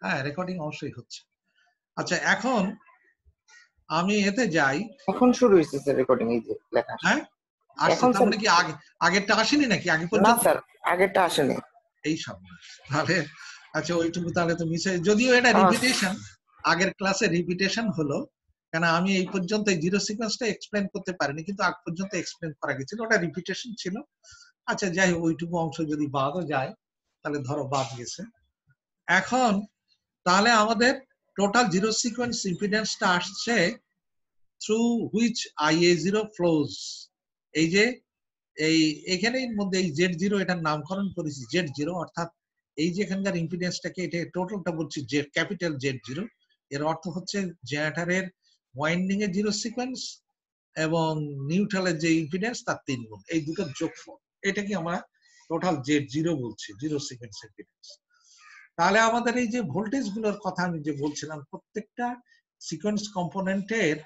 হ্যাঁ, রেকর্ডিং অবশ্যই হচ্ছে। আচ্ছা, এখন আমি এতে যাই। এখন শুরু হয়েছে স্যার রেকর্ডিং, এই যে লেখা আসছে। হ্যাঁ, আসছে। এখন তার স্যার মানে কি আগেরটা আসেনি নাকি আগে না পর্যন্ত? স্যার, আগেরটা আসেনি। এই সব তাহলে আচ্ছা, ওইটুকু তাহলে তো মিস হয়ে, যদিও এটা রিপিটেশন, আগের ক্লাসে রিপিটেশন হলো, কেন আমি এই পর্যন্ত এই জিরো সিকোয়েন্সটা এক্সপ্লেন করতে পারিনি, কিন্তু আগ পর্যন্ত এক্সপ্লেন করা গেছিল, ওটা রিপিটেশন ছিল। আচ্ছা যাই হোক, ওইটুকু অংশ যদি বাদও যায় তাহলে ধরো বাদ গেছে। এখন তাহলে আমাদের টোটাল জিরো সিকোয়েন্স ইম্পিডেন্সটা আসছে থ্রু হুইচ IA0 ফ্লোজ। এই যে এখানের মধ্যে এই Z0, এটার নামকরণ করেছি Z0, অর্থাৎ এই যে এখানকার ইম্পিডেন্সটাকে, এটা টোটালটা বলছি জেড, ক্যাপিটাল Z0। এর অর্থ হচ্ছে জেনারেটরের ওয়াইন্ডিং এর জিরো সিকোয়েন্স এবং নিউট্রালের যে ইম্পিডেন্স তার 3 গুণ, এই দুটোর যোগফল, এটাকে আমরা টোটাল Z0 বলছি, জিরো সিকোয়েন্স ইম্পিডেন্স। তাহলে আমাদের এই যে ভোল্টেজ গুলোর কথা আমি যে বলছিলাম, প্রত্যেকটা সিকোয়েন্স কম্পোনেন্টের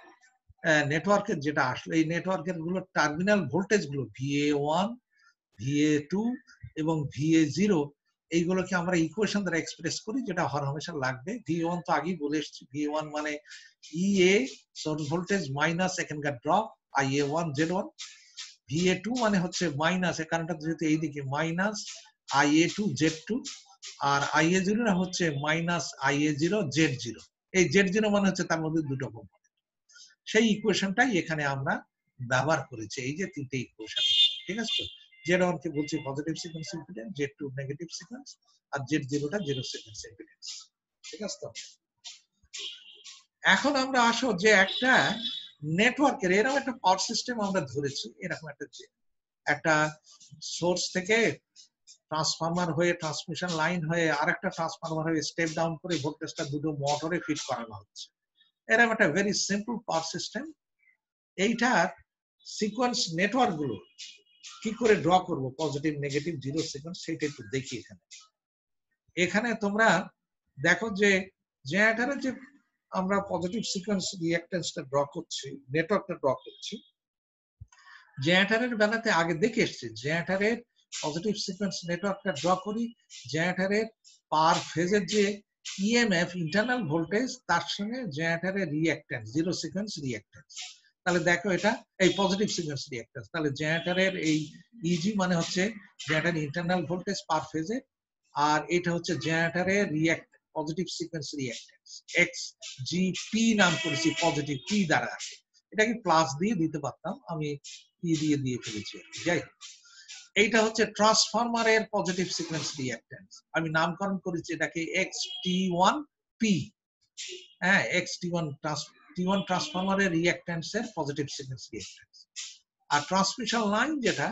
নেটওয়ার্কের যেটা আসলে, এই নেটওয়ার্কের গুলো টার্মিনাল ভোল্টেজ গুলো VA1, VA2 এবং VA0, এইগুলোকে আমরা ইকুয়েশন দ্বারা এক্সপ্রেস করি, যেটা হরহামেশা লাগবে। VA1 তো আগেই বলে এসেছি, VA1 মানে EA সোর্স ভোল্টেজ মাইনাস এখানকার ড্রপ IA1 Z1, VA2 মানে হচ্ছে মাইনাস, এখানটা যেহেতু এইদিকে মাইনাস IA2 Z2, আর IA0 হচ্ছে মাইনাস IA0 Z0। এই Z0 মানে হচ্ছে তার মধ্যে দুটো কম্পোনেন্ট। সেই ইকুয়েশনটাই এখানে আমরা ব্যবহার করেছি, এই যে তিনটে ইকুয়েশন। ঠিক আছে? Z1 কে বলছি positive sequence impedance, Z2 negative sequence, আর Z0 টা জিরো সিকোয়েন্স ইম্পিডেন্স। ঠিক আছে তো? এখন আমরা আসো যে একটা নেটওয়ার্কের এরকম একটা পাওয়ার সিস্টেম আমরা ধরেছি, এরকম একটা সোর্স থেকে ট্রান্সফরমার হয়ে, ট্রান্সমিশন লাইন হয়ে, আরেকটা ট্রান্সফরমার হয়ে স্টেপ ডাউন করে ভোল্টেজটা দুটো মোটরে ফিট করানো হচ্ছে। এরকম একটা ভেরি সিম্পল পাওয়ার সিস্টেম। এইটার সিকোয়েন্স নেটওয়ার্ক গুলো কি করে ড্র করব, পজিটিভ নেগেটিভ জিরো সিকোয়েন্স, সেটা একটু দেখি। এখানে তোমরা দেখো যে জেনারেটরের যে আমরা পজিটিভ সিকোয়েন্স রিঅ্যাকট্যান্সটা ড্র করছি, নেটওয়ার্কটা ড্র করছি, জেনারেটরের বেলাতে আগে দেখে এসেছি। জেনারেটরের পজিটিভ সিকোয়েন্স নেটওয়ার্কটা ড্র করি, জেনারেটরের পার ফেজের যে ইএমএফ ইন্টারনাল ভোল্টেজ, তার সঙ্গে জেনারেটরের রিঅ্যাকট্যান্স, জিরো সিকোয়েন্স রিঅ্যাকট্যান্স। তাহলে দেখো এটা এই পজিটিভ সিকোয়েন্স রিঅ্যাকট্যান্স, তাহলে জেনারেটরের এই ইজি মানে হচ্ছে জেনারেটরের ইন্টারনাল ভোল্টেজ পার ফেজে, আর এটা হচ্ছে জেনারেটরের পজিটিভ সিকোয়েন্স রিঅ্যাকট্যান্স, XGP নাম করেছি, পজিটিভ P দ্বারা। এটাকে প্লাস দিয়ে দিতে পারতাম, আমি P দিয়ে ফেলেছি। যাই হোক, এইটা হচ্ছে ট্রান্সফরমারের পজিটিভ সিকোয়েন্স রিঅ্যাকট্যান্স, আমি নামকরণ করেছি এটাকে XT1P। হ্যাঁ, T1 ট্রান্সফরমারের রিঅ্যাকট্যান্সের পজিটিভ সিকোয়েন্স রিঅ্যাকট্যান্স। আর ট্রান্সমিশন লাইন যেটা,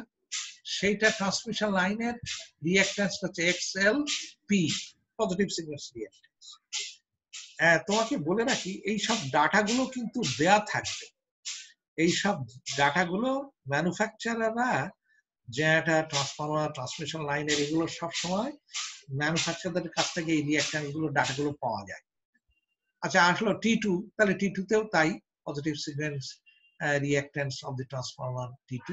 সেইটা ট্রান্সমিশন লাইনের রিঅ্যাকট্যান্স হচ্ছে XLP, পজিটিভ সিকোয়েন্স রিঅ্যাকট্যান্স। তোমাকে বলে রাখি, এই সব ডাটাগুলো কিন্তু দেয়া থাকবে। এই সব ডাটাগুলো ম্যানুফ্যাকচারাররা, যেটা ট্রান্সফরমার, ট্রান্সমিশন লাইনের, এগুলো সব সময় ম্যানুফ্যাকচারারদের কাছ থেকে এই রিঅ্যাকট্যান্স গুলো, ডাটাগুলো পাওয়া যায়। আচ্ছা, আসলো T2, তাহলে T2 তেও তাই, positive sequence reactance of the transformer T2।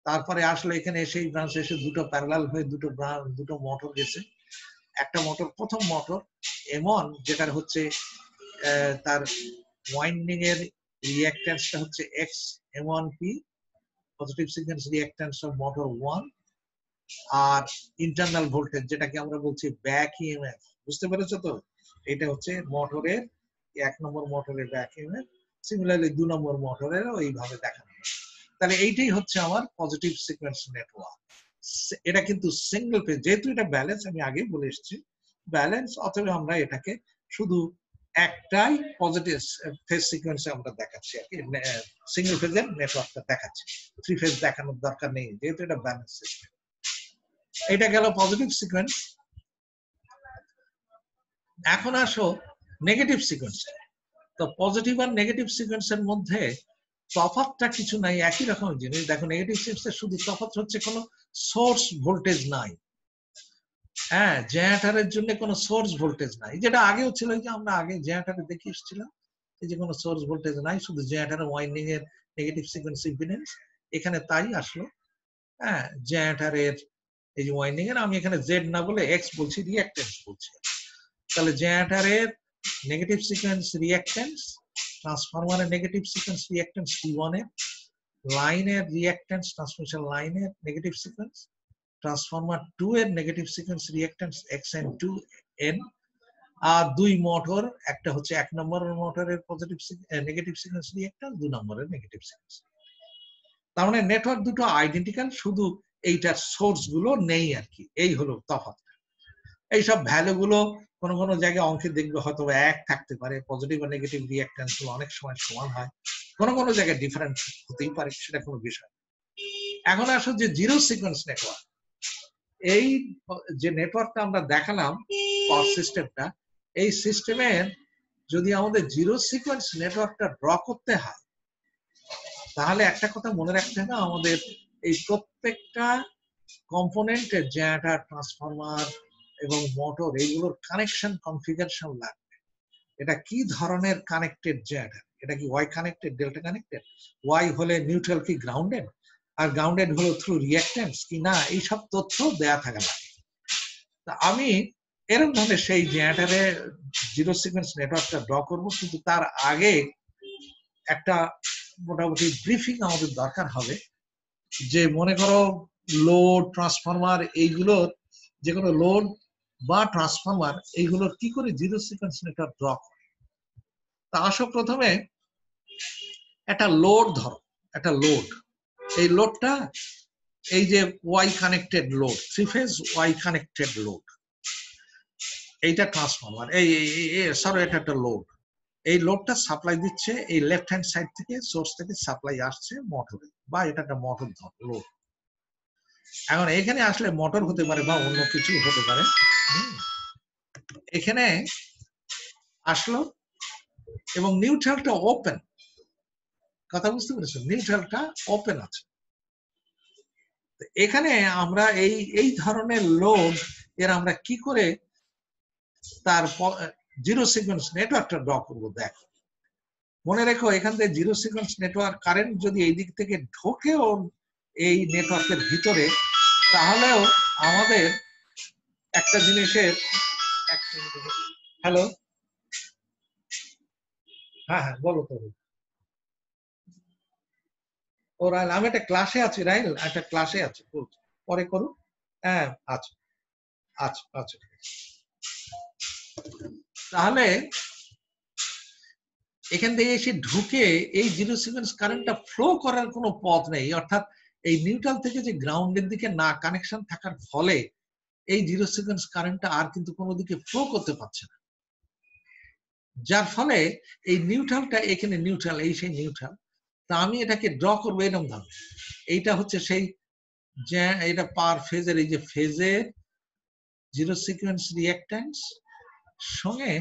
তারপরে আসলে এখানে এসে এই ব্রাঞ্চ এসে দুটো প্যারালাল হয়ে দুটো মোটর গেছে। একটা মোটর, প্রথম মোটর M1, যেটার হচ্ছে তার ওয়াইন্ডিং এর রিঅ্যাকট্যান্সটা হচ্ছে XM1P, positive sequence reactance of motor 1, আর ইন্টারনাল ভোল্টেজ যেটাকে আমরা বলছি ব্যাক ইএমএফ। বুঝতে পেরেছো তো? এটা হচ্ছে মোটরের 1 নম্বর মোটরের ব্যাক ইএমএফ, সিমিলারলি 2 নম্বর মোটরের এইভাবে দেখানো। তাহলে এইটাই হচ্ছে আমার পজিটিভ সিকোয়েন্স নেটওয়ার্ক। এটা কিন্তু সিঙ্গেল ফেজ, যেহেতু এটা ব্যালেন্স, আমি আগে বলে এসেছি ব্যালেন্স, অথবা আমরা এটাকে শুধু একটাই পজিটিভ ফেজ সিকোয়েন্সে আমরা দেখাচ্ছি, সিঙ্গেল ফেজের নেটওয়ার্কটা দেখাচ্ছি, 3 ফেজ দেখানোর দরকার নেই, যেহেতু এটা ব্যালেন্স সিস্টেম। এটা গেল পজিটিভ সিকোয়েন্স। এখন আসো নেগেটিভ সিকোয়েন্স। তো পজিটিভ আর নেগেটিভ সিকোয়েন্সের মধ্যে তফাৎটা কিছু নাই, একই রকম জিনিস। দেখো, নেগেটিভ সিকোয়েন্সের শুধু তফাৎ হচ্ছে কোনো সোর্স ভোল্টেজ নাই। হ্যাঁ, জেনারেটরের জন্য কোনো সোর্স ভোল্টেজ নাই, যেটা আগেও ছিল, যে আমরা আগে জেনারেটরে দেখে এসেছিলাম, এই যে কোনো সোর্স ভোল্টেজ নাই, শুধু জেনারেটরের ওয়াইন্ডিং এর নেগেটিভ সিকোয়েন্স ইম্পিডেন্স। এখানে তাই আসলো। হ্যাঁ, জেনারেটরের এই যে ওয়াইন্ডিং এর, আমি এখানে জেড না বলে এক্স বলছি, রিঅ্যাকট্যান্স বলছি। তাহলে জেনারেটরের নেগেটিভ সিকোয়েন্স রিঅ্যাকট্যান্স, ট্রান্সফরমারের নেগেটিভ সিকোয়েন্স রিঅ্যাকট্যান্স T1 এর, লাইনের রিঅ্যাকট্যান্স ট্রান্সমিশন লাইনের নেগেটিভ সিকোয়েন্স, ট্রান্সফরমার 2 এর নেগেটিভ সিকোয়েন্স রিঅ্যাকট্যান্স Xn2n, আর দুই মোটর, একটা হচ্ছে 1 নম্বরের মোটরের পজিটিভ নেগেটিভ সিকোয়েন্স রিঅ্যাকট্যান্স, 2 নম্বরের নেগেটিভ সিকোয়েন্স। তার মানে নেটওয়ার্ক দুটো আইডেন্টিক্যাল, শুধু এইটার সোর্স গুলো নেই আর কি, এই হলো তফাৎ। এইসব ভ্যালু গুলো কোনো কোনো জায়গায় অঙ্কে দেখবে হয়তো 1 থাকতে পারে, পজিটিভ আর নেগেটিভ রিঅ্যাকট্যান্স গুলো অনেক সময় সমান হয়, কোনো কোনো জায়গায় ডিফারেন্ট হতেই পারে, সেটা কোনো বিষয়। এখন আসো যে জিরো সিকোয়েন্স নেটওয়ার্ক, এই যে নেটওয়ার্কটা আমরা দেখালাম পাওয়ার সিস্টেমটা, এই সিস্টেমের যদি আমাদের জিরো সিকোয়েন্স নেটওয়ার্কটা ড্র করতে হয়, তাহলে একটা কথা মনে রাখতে হবে, আমাদের এই প্রত্যেকটা কম্পোনেন্টের জেনারেটর, ট্রান্সফরমার এবং মোটর, এইগুলোর কানেকশন কনফিগারেশন লাগবে। এটা কি ধরনের কানেক্টেড জেনারেটর, এটা কি Y connected, delta connected, Y হলে নিউট্রাল কি গ্রাউন্ডেড, আর গ্রাউন্ডেড হলো থ্রু রিঅ্যাকট্যান্স কি না, এইসব তথ্য দেয়া থাকা লাগে। তা আমি এরকম ধরনের সেই জেনারেটরে জিরো সিকোয়েন্স নেটওয়ার্কটা ড্র করবো, কিন্তু তার আগে একটা মোটামুটি ব্রিফিং আমাদের দরকার হবে। যে মনে করো লোড, ট্রান্সফরমার, এইগুলোর যে কোনো লোড বা ট্রান্সফরমার, এইগুলোর কি করে জিরো সিকোয়েন্স নেটওয়ার্ক ড্র করে। তা আসো প্রথমে একটা লোড ধরো, একটা লোড, এই লোডটা এই যে Y connected load, three phase Y connected load, এইটা ট্রান্সফরমার, সরি এটা একটা লোড। এই লোডটা সাপ্লাই দিচ্ছে এই লেফট হ্যান্ড সাইড থেকে, সোর্স থেকে সাপ্লাই আসছে মোটরে, বা এটা একটা মোটর লোড। এখন এখানে আসলে মোটর হতে পারে বা অন্য কিছু হতে পারে। এখানে আসলো এবং নিউট্রালটা ওপেন, কথা বুঝতে পেরেছো, নিউট্রালটা ওপেন আছে। এখানে আমরা এই ধরনের লোড এর আমরা কি করে তার জিরো সিকোয়েন্স নেটওয়ার্কটা ড্র করবো। দেখো মনে রেখো, এখান থেকে জিরো সিকোয়েন্স নেটওয়ার্ক কারেন্ট যদি এই দিক থেকে ঢোকেও এই নেটওয়ার্কের ভিতরে, তাহলেও আমাদের একটা জিনিসের, হ্যালো, হ্যাঁ হ্যাঁ বলো তো। ও রাইল, আমি একটা ক্লাসে আছি, রাইল একটা ক্লাসে আছি, পরে করুন। হ্যাঁ আচ্ছা আচ্ছা আচ্ছা। তাহলে এখান থেকে এসে ঢুকে এই জিরো সিকোয়েন্স কারেন্টটা ফ্লো করার কোনো পথ নেই, অর্থাৎ এই নিউট্রাল থেকে যে গ্রাউন্ডের দিকে না কানেকশন থাকার ফলে এই জিরো সিকোয়েন্স কারেন্টটা আর কিন্তু কোনো দিকে ফ্লো করতে পারছে না, যার ফলে এই নিউট্রালটা এখানে নিউট্রাল, এই সেই নিউট্রাল। তা আমি এটাকে ড্র করবো এরকম ভাবে, এইটা হচ্ছে সেই যে এটা পার ফেজের, এই যে ফেজের জিরো সিকোয়েন্স রিঅ্যাকট্যান্স সঙ্গে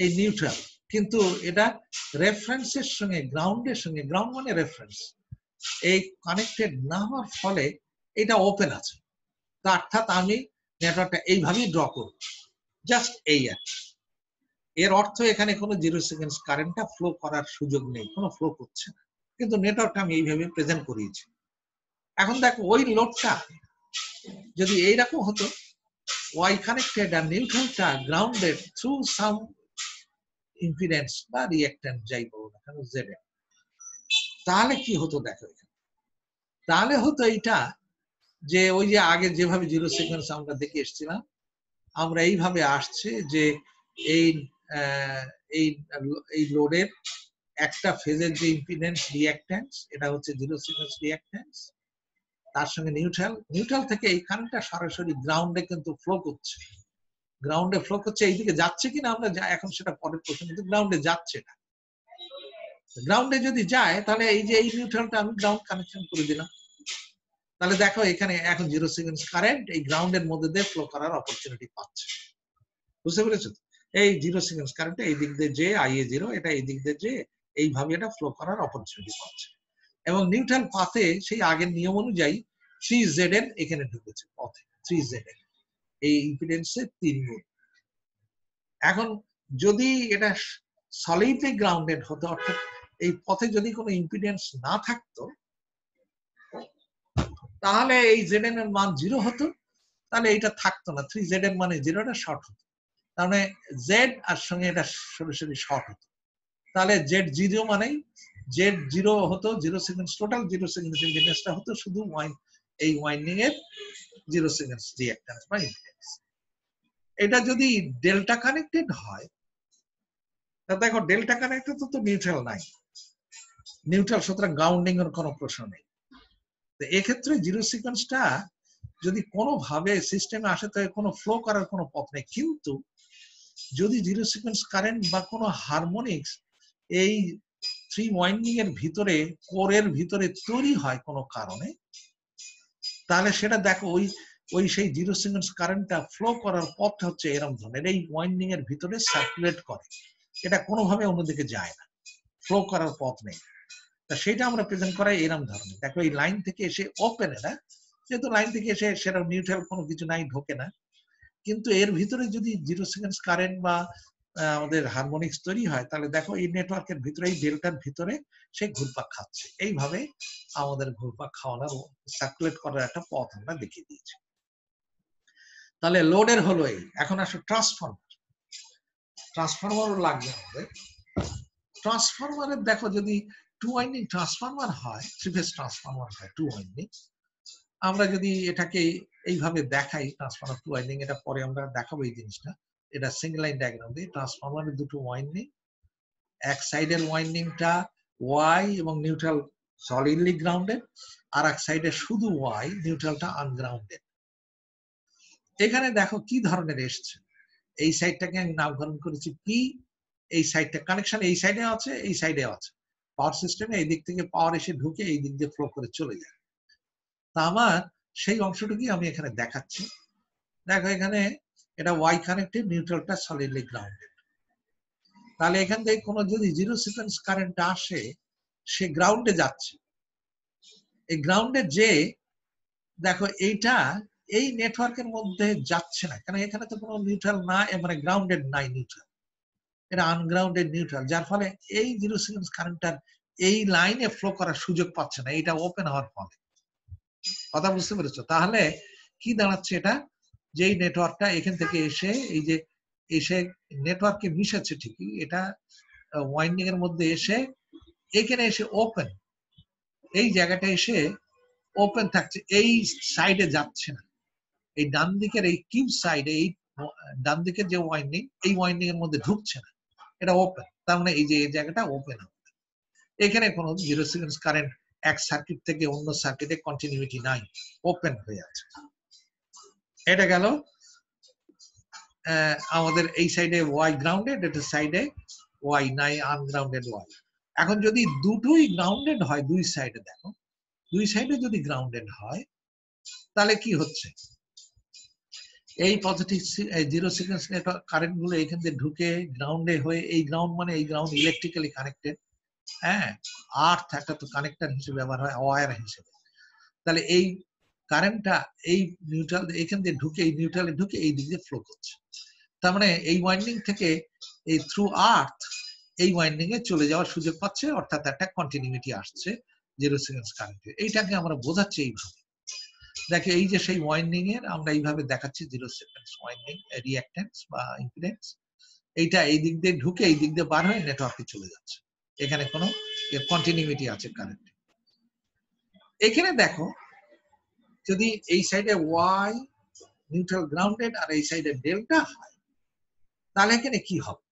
এই নিউট্রাল, কিন্তু এটা রেফারেন্সের সঙ্গে, গ্রাউন্ডের সঙ্গে, গ্রাউন্ড মানে রেফারেন্স, এই কানেক্টেড না হওয়ার ফলে এটা ওপেন আছে। তা অর্থাৎ আমি নেটওয়ার্কটা এইভাবেই ড্র করব, জাস্ট এই আর। এর অর্থ এখানে কোনো জিরো সিকোয়েন্স কারেন্টটা ফ্লো করার সুযোগ নেই, কোনো ফ্লো করছে না, কিন্তু নেটওয়ার্কটা আমি এইভাবে প্রেজেন্ট করিয়েছি। এখন দেখো ওই লোডটা যদি এইরকম হতো, ওয়াই কানেক্টেড আর নিউট্রালটা গ্রাউন্ডেড থ্রু সাম ইম্পিডেন্স বা রিঅ্যাকট্যান্স, যাই বলো না কেন, জেড, তাহলে কি হতো দেখো এখানে। তাহলে হতো এইটা যে ওই যে আগে যেভাবে জিরো সিকোয়েন্স আমরা দেখে এসেছিলাম, আমরা এইভাবে আসছে যে এই এই লোডের একটা ফেজের যে ইম্পিডেন্স রিঅ্যাকট্যান্স, এটা হচ্ছে জিরো সিকোয়েন্স রিঅ্যাকট্যান্স, তার সঙ্গে নিউট্রাল থেকে এই কারেন্টটা সরাসরি গ্রাউন্ডে কিন্তু ফ্লো করছে, গ্রাউন্ডে ফ্লো করছে, এইদিকে যাচ্ছে কিনা আমরা এখন সেটা পরের প্রশ্ন, কিন্তু গ্রাউন্ডে যাচ্ছে না। গ্রাউন্ডে যদি যায় তাহলে এই যে এই নিউট্রালটা আমি গ্রাউন্ড কানেকশন করে দিলাম, তাহলে দেখো এখানে এখন জিরো সিকোয়েন্স কারেন্ট এই গ্রাউন্ডের মধ্যে দিয়ে ফ্লো করার অপরচুনিটি পাচ্ছে, বুঝতে পেরেছো? এই জিরো সিকোয়েন্স কারেন্ট এই দিক দিয়ে যে IA0, এটা এই দিক দিয়ে যে এইভাবে এটা ফ্লো করার অপরচুনিটি পাচ্ছে, এবং নিউট্রাল পাথে সেই আগের নিয়ম অনুযায়ী 3ZN এখানে ঢুকেছে পথে, 3ZN এই ইম্পিডেন্সের 3 গুণ। এখন যদি এটা সলিডলি গ্রাউন্ডেড হতো, অর্থাৎ এই পথে যদি কোনো ইম্পিডেন্স না থাকতো, তাহলে এই ZN এর মান 0 হতো, তাহলে এটা থাকতো না, 3ZN মানে 0টা শর্ট হতো। তার মানে জেড আর সঙ্গে এটা সরাসরি শর্ট হতো, তাহলে জেড জিরো মানেই জেড জিরো হতো, zero second total zero second ইম্পিডেন্সটা হতো শুধু এই ওয়াইন্ডিং এর জিরো সেকেন্ড রিঅ্যাক্ট্যান্স বা ইম্পিডেন্স। এটা যদি ডেল্টা কানেক্টেড হয়, দেখো ডেল্টা কানেক্টেড তো নিউট্রাল নাই, নিউট্রাল, সুতরাং গ্রাউন্ডিং এর কোনো প্রশ্ন নেই। তো এক্ষেত্রে জিরো সিকোয়েন্সটা যদি কোনোভাবে সিস্টেমে আসে তো কোনো ফ্লো করার কোনো পথ নেই। কিন্তু যদি জিরো সিকোয়েন্স কারেন্ট বা কোনো হারমোনিক্স এই থ্রি ওয়াইন্ডিং এর ভিতরে, কোরের ভিতরে তৈরি হয় কোনো কারণে, তাহলে সেটা দেখো ওই সেই জিরো সিকোয়েন্স কারেন্টটা ফ্লো করার পথটা হচ্ছে এরকম ধরনের, এই ওয়াইন্ডিং এর ভিতরে সার্কুলেট করে, এটা কোনোভাবে অন্যদিকে যায় না, ফ্লো করার পথ নেই। তা সেটা আমরা প্রেজেন্ট করাই এরকম ধরনের। দেখো এই লাইন থেকে এসে ওপেন, এটা যেহেতু লাইন থেকে এসে সেটা নিউট্রাল কোনো কিছু নাই, ঢোকে না, কিন্তু এর ভিতরে যদি জিরো সেকেন্ডস কারেন্ট বা আমাদের হারমোনিক্স তৈরি হয়, তাহলে দেখো এই নেটওয়ার্কের ভিতরে, এই ডেল্টার ভিতরে সে ঘুরপাক খাচ্ছে। এইভাবে আমাদের ঘুরপাক খাওয়ানোর, সার্কুলেট করার একটা পথ আমরা দেখিয়ে দিয়েছি। তাহলে লোডের হলো এই। এখন আসলে ট্রান্সফরমারও লাগবে আমাদের। ট্রান্সফরমারের দেখো যদি টু ওয়াইন্ডিং ট্রান্সফরমার হয়, থ্রি ফেজ ট্রান্সফরমার হয় টু ওয়াইন্ডিং, আমরা যদি এটাকে এইভাবে দেখাই ট্রান্সফরমার টু ওয়াইন্ডিং, এটা পরে আমরা দেখাবো এই জিনিসটা। এটা সিঙ্গেল লাইন ডায়াগ্রাম দিয়ে ট্রান্সফরমারের দুটো ওয়াইন্ডিং, এক সাইডের ওয়াইন্ডিংটা ওয়াই এবং নিউট্রাল সলিডলি গ্রাউন্ডেড, আর এক সাইডে শুধু ওয়াই, নিউট্রালটা আনগ্রাউন্ডেড। এখানে দেখো কি ধরনের এসছে, এই সাইডটাকে আমি নামকরণ করেছি পি, এই সাইডটা কানেকশন এই সাইডে আছে, এই সাইডে আছে। পাওয়ার সিস্টেমে এই দিক থেকে পাওয়ার এসে ঢুকে এই দিক দিয়ে ফ্লো করে চলে যায়। তা আমার সেই অংশটুকুই আমি এখানে দেখাচ্ছি। দেখো এখানে এটা ওয়াই কানেক্টেড, নিউট্রালটা সলিডলি গ্রাউন্ডেড। তাহলে এখান থেকে কোনো যদি জিরো সিকোয়েন্স কারেন্ট আসে, সে গ্রাউন্ডে যাচ্ছে। এই গ্রাউন্ডে যে দেখো এইটা এই নেটওয়ার্কের মধ্যে যাচ্ছে না, কারণ এখানে তো কোনো নিউট্রাল না, মানে গ্রাউন্ডেড নাই নিউট্রাল, এটা আনগ্রাউন্ডেড নিউট্রাল, যার ফলে এই জিরো সিকোয়েন্স কারেন্টটার এই লাইনে ফ্লো করার সুযোগ পাচ্ছে না, এটা ওপেন হওয়ার ফলে। কথা বুঝতে পেরেছো? তাহলে কি দাঁড়াচ্ছে এটা, যে এই নেটওয়ার্কটা এখান থেকে এসে এই যে এসে নেটওয়ার্কে মিশেছে ঠিকই, এটা ওয়াইন্ডিং এর মধ্যে এসে এখানে এসে ওপেন, এই জায়গাটা এসে ওপেন থাকছে, এই সাইডে যাচ্ছে না, এই ডান দিকের এই কিউব সাইডে, এই ডান দিকের যে ওয়াইন্ডিং, এই ওয়াইন্ডিং এর মধ্যে ঢুকছে না, এটা ওপেন। তার মানে এই যে এই জায়গাটা ওপেন হবে, এখানে কোনো জিরো সিকোয়েন্স কারেন্ট এক সার্কিট থেকে অন্য সার্কিটে কন্টিনিউটি নাই, ওপেন হয়ে আছে। এটা গেল আমাদের এই সাইডে ওয়াই গ্রাউন্ডেড, এটা সাইডে ওয়াই নাই, আনগ্রাউন্ডেড ওয়াই। এখন যদি দুটোই গ্রাউন্ডেড হয়, দুই সাইডে দেখো, দুই সাইডে যদি গ্রাউন্ডেড হয়, তাহলে কি হচ্ছে, এই positive zero sequence network current গুলো এখান থেকে ঢুকে গ্রাউন্ডে হয়ে, এই গ্রাউন্ড মানে এই গ্রাউন্ড ইলেকট্রিক্যালি কানেক্টেড, হ্যাঁ, আর্থ একটা তো কানেক্টর হিসেবে ব্যবহার হয়, ওয়্যার হিসেবে। তাহলে এই কারেন্টটা এই নিউট্রাল এখান দিয়ে ঢুকে, এই নিউট্রালে ঢুকে এই দিক দিয়ে ফ্লো করছে। তার মানে এই ওয়াইন্ডিং থেকে এই থ্রু আর্থ এই ওয়াইন্ডিং এ চলে যাওয়ার সুযোগ পাচ্ছে, অর্থাৎ একটা কন্টিনিউটি আসছে জিরো সিকোয়েন্স কারেন্টে। এইটাকে আমরা বোঝাচ্ছি এইভাবে। দেখে এই যে সেই ওয়াইন্ডিং এর আমরা এইভাবে দেখাচ্ছি জিরো সিকোয়েন্স ওয়াইন্ডিং রিঅ্যাক্ট্যান্স বা ইম্পিডেন্স, এইটা এই দিক দিয়ে ঢুকে এই দিক দিয়ে বার হয়ে নেটওয়ার্কে চলে যাচ্ছে, এখানে কোনো কন্টিনিউটি আছে কারেন্ট। এখানে দেখো যদি এই সাইডে ওয়াই নিউট্রাল গ্রাউন্ডেড আর এই সাইডে ডেল্টা হয়, তাহলে এখানে কি হবে,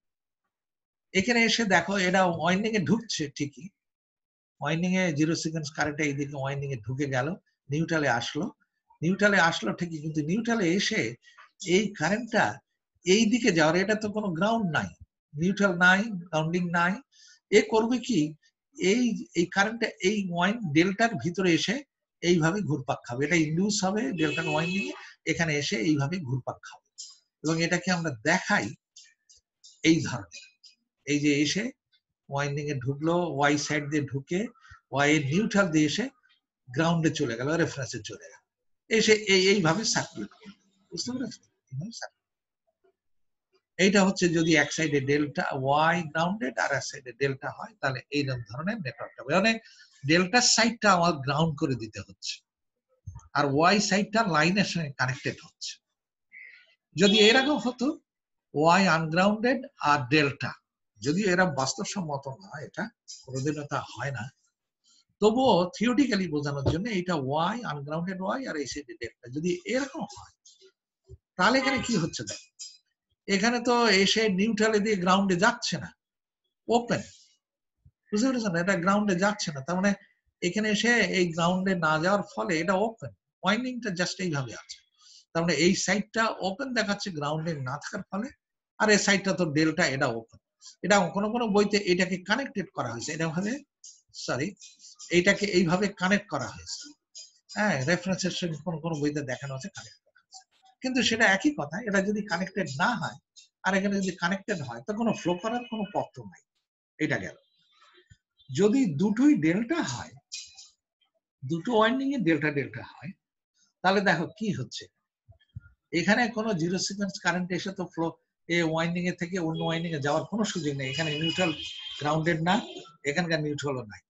এখানে এসে দেখো এটা ওয়াইন্ডিং এ ঢুকছে ঠিকই, ওয়াইন্ডিং এ জিরো সিকোয়েন্স কারেন্ট এইদিকে ওয়াইন্ডিং এ ঢুকে গেল, নিউট্রালে আসলো ঠিকই, কিন্তু নিউট্রালে এসে এই কারেন্টটা এই দিকে যাওয়ার, এটা তো কোনো গ্রাউন্ড নাই, নিউট্রাল নাই, গ্রাউন্ডিং নাই, এ করবে কি, এই কারেন্টটা এই ডেল্টার ভিতরে এসে এইভাবে ঘুরপাক খাবে, এটা ইন্ডিউস হবে ডেল্টার ওয়াইন্ডিং এ, এখানে এসে এইভাবে ঘুরপাক খাবে। এবং এটাকে আমরা দেখাই এই ধরনের, এই যে এসে ওয়াইন্ডিং এ ঢুকলো, ওয়াই সাইড দিয়ে ঢুকে ওয়াই এর নিউট্রাল দিয়ে এসে গ্রাউন্ডে চলে গেল, রেফারেন্সে চলে গেল, এসে এইভাবে সার্কুলেট করবে। বুঝতে পেরেছো? এইটা হচ্ছে যদি এক সাইডে ডেল্টা ওয়াই গ্রাউন্ডেড আর এক সাইডে ডেল্টা হয়, তাহলে এইরকম ধরনের নেটওয়ার্ক হবে। মানে ডেল্টার সাইডটা আমার গ্রাউন্ড করে দিতে হচ্ছে, আর ওয়াই সাইডটা লাইনের সঙ্গে কানেক্টেড হচ্ছে। যদি এরকম হতো ওয়াই আনগ্রাউন্ডেড আর ডেল্টা, যদিও এরা বাস্তবসম্মত না, এটা কোনোদিনও তা হয় না, তবুও থিওরিটিক্যালি বোঝানোর জন্য এটা ওয়াই আনগ্রাউন্ডেড ওয়াই আর এই সাইডে ডেল্টা যদি এরকম হয়, তাহলে এখানে কি হচ্ছে দেখ, এখানে তো এসে নিউট্রালে দিয়ে গ্রাউন্ডে যাচ্ছে না, ওপেন, বুঝতে পেরেছেন? এটা গ্রাউন্ডে যাচ্ছে না, তার মানে এখানে এসে এই গ্রাউন্ডে না যাওয়ার ফলে এটা ওপেন, ওয়াইন্ডিংটা জাস্ট এইভাবে আছে, তার মানে এই সাইডটা ওপেন দেখাচ্ছে গ্রাউন্ডে না থাকার ফলে, আর এই সাইডটা তো ডেল্টা, এটা ওপেন। এটা কোনো কোনো বইতে এটাকে কানেক্টেড করা হয়েছে, এটা ভাবে সরি এইটাকে এইভাবে কানেক্ট করা হয়েছে, হ্যাঁ, রেফারেন্সের সঙ্গে কোন কোন বইতে দেখানো হচ্ছে কানেক্ট করা হয়েছে, কিন্তু সেটা একই কথা, এটা যদি কানেক্টেড না হয় আর এখানে যদি কানেক্টেড হয় তো কোনো ফ্লো করার কোনো পথ নাই। এটা গেল। যদি দুটোই ডেল্টা হয়, দুটো ওয়াইন্ডিং এ ডেল্টা ডেল্টা হয়, তাহলে দেখো কি হচ্ছে, এখানে কোনো জিরো সিকোয়েন্স কারেন্ট এসে তো ফ্লো এই ওয়াইন্ডিং এ থেকে অন্য ওয়াইন্ডিং এ যাওয়ার কোনো সুযোগ নেই, এখানে নিউট্রাল গ্রাউন্ডেড না, এখানকার নিউট্রালও নাই।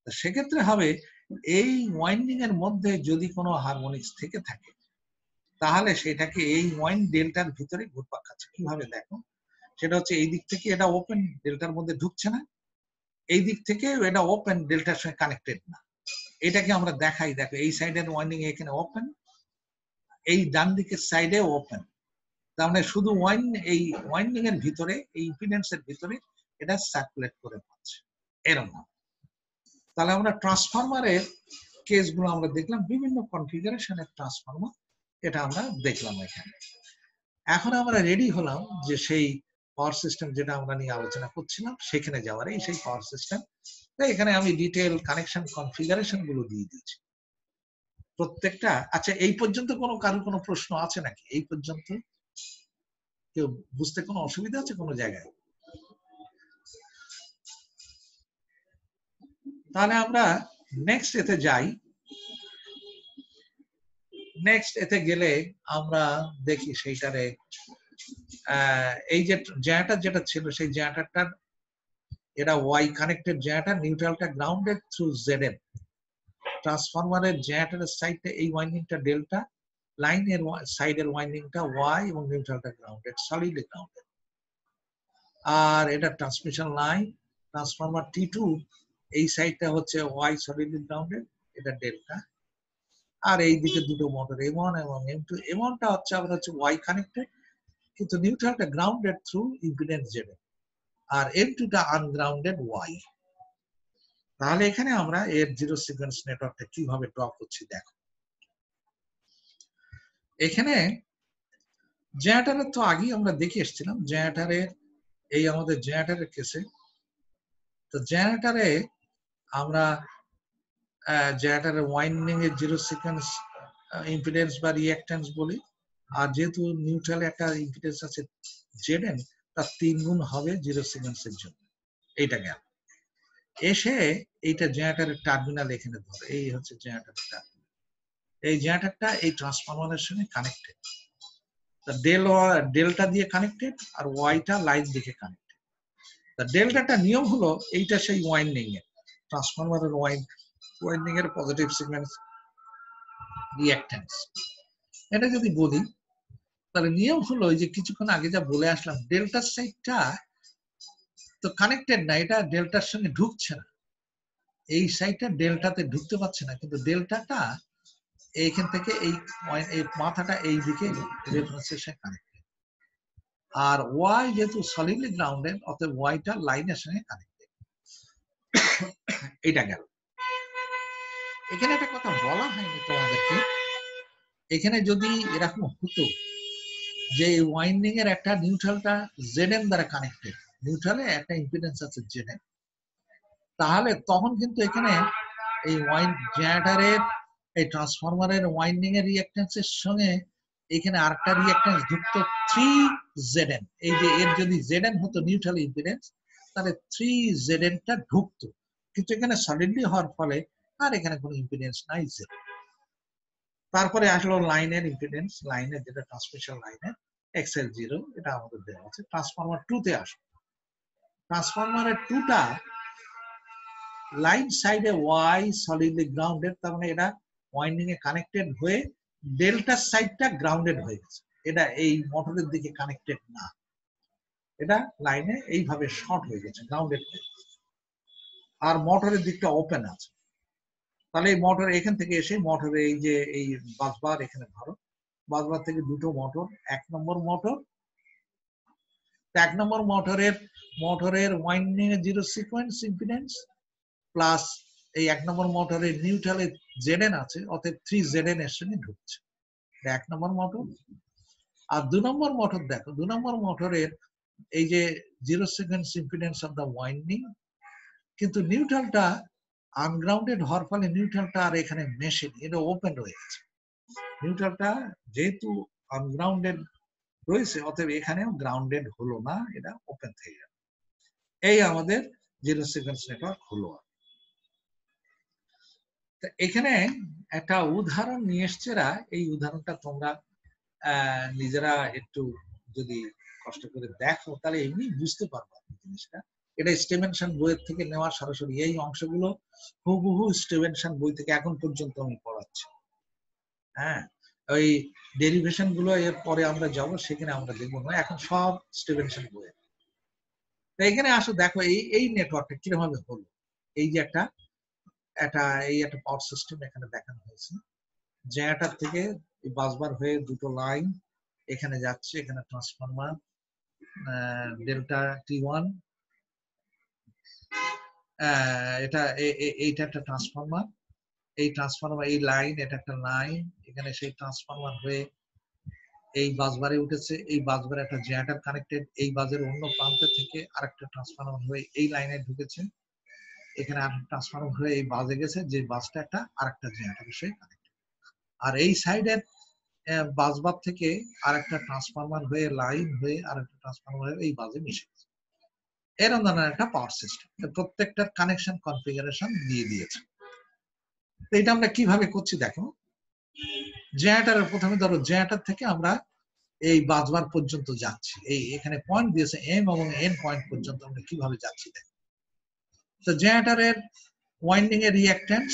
সেক্ষেত্রে হবে এই ওয়াইন্ডিং এর মধ্যে যদি কোনো হারমোনিক্স থেকে থাকে, তাহলে সেটাকে এই ওয়াইন ডেল্টার ভিতরে ঘুরপাক খাচ্ছে। কিভাবে দেখো, সেটা হচ্ছে এই দিক থেকে এটা ওপেন, ডেল্টার মধ্যে ঢুকছে না, এই দিক থেকে এটা ওপেন, ডেল্টার সঙ্গে কানেক্টেড না। এটাকে আমরা দেখাই, দেখো এই সাইডের ওয়াইন্ডিং এখানে ওপেন, এই ডান দিকের সাইডে ওপেন, তার মানে শুধু এই ওয়াইন্ডিং এর ভিতরে, এই ইম্পিডেন্সের ভিতরে এটা সার্কুলেট করে পাচ্ছে এরকম। তাহলে আমরা ট্রান্সফরমারের কেসগুলো আমরা দেখলাম, বিভিন্ন কনফিগারেশনের ট্রান্সফরমার, এটা আমরা দেখলাম এখানে। এখন আমরা রেডি হলাম যে সেই পাওয়ার সিস্টেম যেটা আমরা নিয়ে আলোচনা করছিলাম সেখানে যাওয়ার, এই সেই পাওয়ার সিস্টেম। এখানে আমি ডিটেল কানেকশন কনফিগারেশন গুলো দিয়ে দিয়েছি প্রত্যেকটা। আচ্ছা, এই পর্যন্ত কারো কোনো প্রশ্ন আছে নাকি? এই পর্যন্ত কেউ বুঝতে কোনো অসুবিধা আছে কোনো জায়গায়? তাহলে আমরা নেক্সট এতে যাই। নেক্সট এতে গেলে আমরা দেখি সেইটারে এই যে জেনারেটর যেটা ছিল, সেই জেনারেটরটার এটা ওয়াই কানেক্টেড জেনারেটর, নিউট্রালটা গ্রাউন্ডেড থ্রু জেডএম। ট্রান্সফরমারের জেনারেটরের সাইডে এই ওয়াইন্ডিংটা ডেল্টা, লাইনের সাইডের ওয়াইন্ডিংটা ওয়াই এবং নিউট্রালটা গ্রাউন্ডেড, সলিডলি গ্রাউন্ডেড। আর এটা ট্রান্সমিশন লাইন, ট্রান্সফরমার T2 এই সাইডটা হচ্ছে ওয়াই সলিডলি গ্রাউন্ডেড, এটা ডেল্টা। আর এই দিকে দুটো মোটর M1 এবং M2, M1টা হচ্ছে আবার হচ্ছে ওয়াই কানেক্টেড, কিন্তু নিউট্রালটা গ্রাউন্ডেড থ্রু ইম্পিডেন্স জেডএম, আর M2টা আনগ্রাউন্ডেড ওয়াই। তাহলে এখানে আমরা এর জিরো সিকোয়েন্স নেটওয়ার্কটা কিভাবে ড্র করছি দেখো। এখানে জেনারেটরের তো আগেই আমরা দেখে এসেছিলাম, জেনারেটরের এই আমাদের জেনারেটরের কেসে, তো জেনারেটরে আমরা জেনারেটরের ওয়াইন্ডিং এর জিরো সিকোয়েন্স ইম্পিডেন্স বা রিঅ্যাক্ট্যান্স বলি, আর যেহেতু নিউট্রালে একটা ইম্পিডেন্স আছে জেডএম, তার 3 গুণ হবে জিরো সিকোয়েন্সের জন্য। এইটা গেল। এসে এইটা জেনারেটরের টার্মিনাল এখানে ধরে, এই হচ্ছে জেনারেটরের টার্মিনাল। এই জেনারেটরটা এই ট্রান্সফরমারের সঙ্গে কানেক্টেড, ডেল্টা দিয়ে কানেক্টেড, আর ওয়াইটা লাইন দিকে কানেক্টেড। ডেল্টাটা নিয়ম হলো এইটা সেই ওয়াইন্ডিং এর, ট্রান্সফরমারের ওয়াইন্ডিং এর পজিটিভ সিকোয়েন্স রিঅ্যাক্ট্যান্স। এটা যদি বলি তাহলে নিয়ম হলো যে কিছুক্ষণ আগে যা বলে আসলাম, ডেল্টার সাইডটা তো কানেক্টেড না, এটা ডেল্টার সঙ্গে ঢুকছে না, এই সাইডটা ডেল্টাতে ঢুকতে পারছে না, কিন্তু ডেল্টাটা এইখান থেকে এই মাথাটা এই দিকে রেফারেন্সের সাথে কানেক্টেড, আর ওয়াই যেহেতু সলিডলি গ্রাউন্ডেড, অতএব ওয়াইটা লাইনের সঙ্গে কানেক্টেড। এটা গেল। এখানে একটা কথা বলা হয়নি তোমাদেরকে, এখানে যদি এরকম হতো যে ওয়াইন্ডিং এর একটা নিউট্রালটা জেডএম দ্বারা কানেক্টেড, নিউট্রালে একটা ইম্পিডেন্স আছে জেডএম, তাহলে তখন কিন্তু এখানে এই জেনারেটরের এই ট্রান্সফরমারের ওয়াইন্ডিং এর রিঅ্যাক্ট্যান্সের সঙ্গে এখানে আরেকটা রিঅ্যাক্ট্যান্স যুক্ত 3ZN। এই যে এর যদি ZN হতো নিউট্রাল ইম্পিডেন্স, তাহলে 3ZN টা ঢুকতো, কিন্তু এখানে সলিডলি হওয়ার ফলে আর এখানে কোনো ইম্পিডেন্স নাই Z। তারপরে আসলো লাইনের ইম্পিডেন্স, লাইনের যেটা ট্রান্সমিশন লাইনের XL0, এটা আমাদের দেওয়া আছে। ট্রান্সফরমার 2 তে আসলো, ট্রান্সফরমারের 2টা লাইন সাইডে ওয়াই সলিডলি গ্রাউন্ডেড, তার মানে এটা ওয়াইন্ডিং এ কানেক্টেড হয়ে ডেল্টা সাইডটা গ্রাউন্ডেড হয়ে গেছে, এটা এই মোটরের দিকে কানেক্টেড না, এটা লাইনে এইভাবে শর্ট হয়ে গেছে গ্রাউন্ডেড, আর মোটরের দিকটা ওপেন আছে। তাহলে এই মোটর এখান থেকে এসে মোটরে এই যে এই বাসবার এখানে ধরো, বাসবার থেকে দুটো মোটর, 1 নম্বর মোটর, 1 নম্বর মোটরের ওয়াইন্ডিং এ জিরো সিকোয়েন্স ইম্পিডেন্স প্লাস এই 1 নম্বর মোটরের নিউট্রালে জেডএন আছে, অতএব 3 জেডএন এর সঙ্গে ঢুকছে, 1 নম্বর মোটর। আর 2 নম্বর মোটর দেখো, 2 নম্বর মোটরের এই যে zero sequence impedance of the winding, কিন্তু নিউট্রালটা আনগ্রাউন্ডেড হওয়ার ফলে নিউট্রালটা আর এখানে মেশেনি, এটা ওপেন রয়েছে। নিউট্রালটা যেহেতু আনগ্রাউন্ডেড রয়েছে, অতএব এখানেও গ্রাউন্ডেড হলো না, এটা ওপেন থেকে গেল। এই আমাদের জিরো সিকোয়েন্স নেটওয়ার্ক হলো। এখানে একটা উদাহরণ নিয়ে এসছেরা, এই উদাহরণটা তোমরা নিজেরা একটু যদি কষ্ট করে দেখো তাহলে এমনি বুঝতে পারবো জিনিসটা। এটা স্টিভেনসন বইয়ের থেকে নেওয়া সরাসরি, এই অংশগুলো হুবহু স্টিভেনসন বই থেকে এখন পর্যন্ত আমি পড়াচ্ছি। হ্যাঁ, ওই ডেরিভেশন গুলো এর পরে আমরা যাব, সেখানে আমরা দেখবো না, এখন সব স্টিভেনসন বইয়ের। এখানে আসো দেখো এই নেটওয়ার্কটা কিরকম হলো। এই যে একটা পাওয়ার সিস্টেম এখানে দেখানো হয়েছে। জেনারেটর থেকে বাসবার হয়ে দুটো লাইন এখানে যাচ্ছে, এখানে ট্রান্সফরমার ডেল্টা T1, এইটা একটা ট্রান্সফরমার, এই ট্রান্সফরমার এই লাইন, এটা একটা লাইন, এখানে সেই ট্রান্সফরমার হয়ে এই বাসবারে উঠেছে, এই বাসবারে একটা জেনারেটর কানেক্টেড, এই বাসের অন্য প্রান্ত থেকে আরেকটা ট্রান্সফরমার হয়ে এই লাইনে ঢুকেছে, এখানে আরেকটা ট্রান্সফরমার হয়ে এই বাসে গেছে, যে বাসটা একটা আরেকটা জেনারেটরের সাথে কানেক্টেড। আর এই সাইডের বাসবার থেকে আরেকটা ট্রান্সফরমার হয়ে লাইন হয়ে আরেকটা ট্রান্সফরমার হয়ে এই বাসে মিশে গেছে। এরকম ধরনের একটা পাওয়ার সিস্টেম, প্রত্যেকটার কানেকশন কনফিগারেশন দিয়ে দিয়েছে। তো এটা আমরা কিভাবে করছি দেখো। জেনারেটরের প্রথমে ধরো জেনারেটর থেকে আমরা এই বাসবার পর্যন্ত যাচ্ছি, এই এখানে পয়েন্ট দিয়েছে এম এবং এন পয়েন্ট পর্যন্ত আমরা কিভাবে যাচ্ছি দেখো। তো জেনারেটরের ওয়াইন্ডিং এর রিঅ্যাকট্যান্স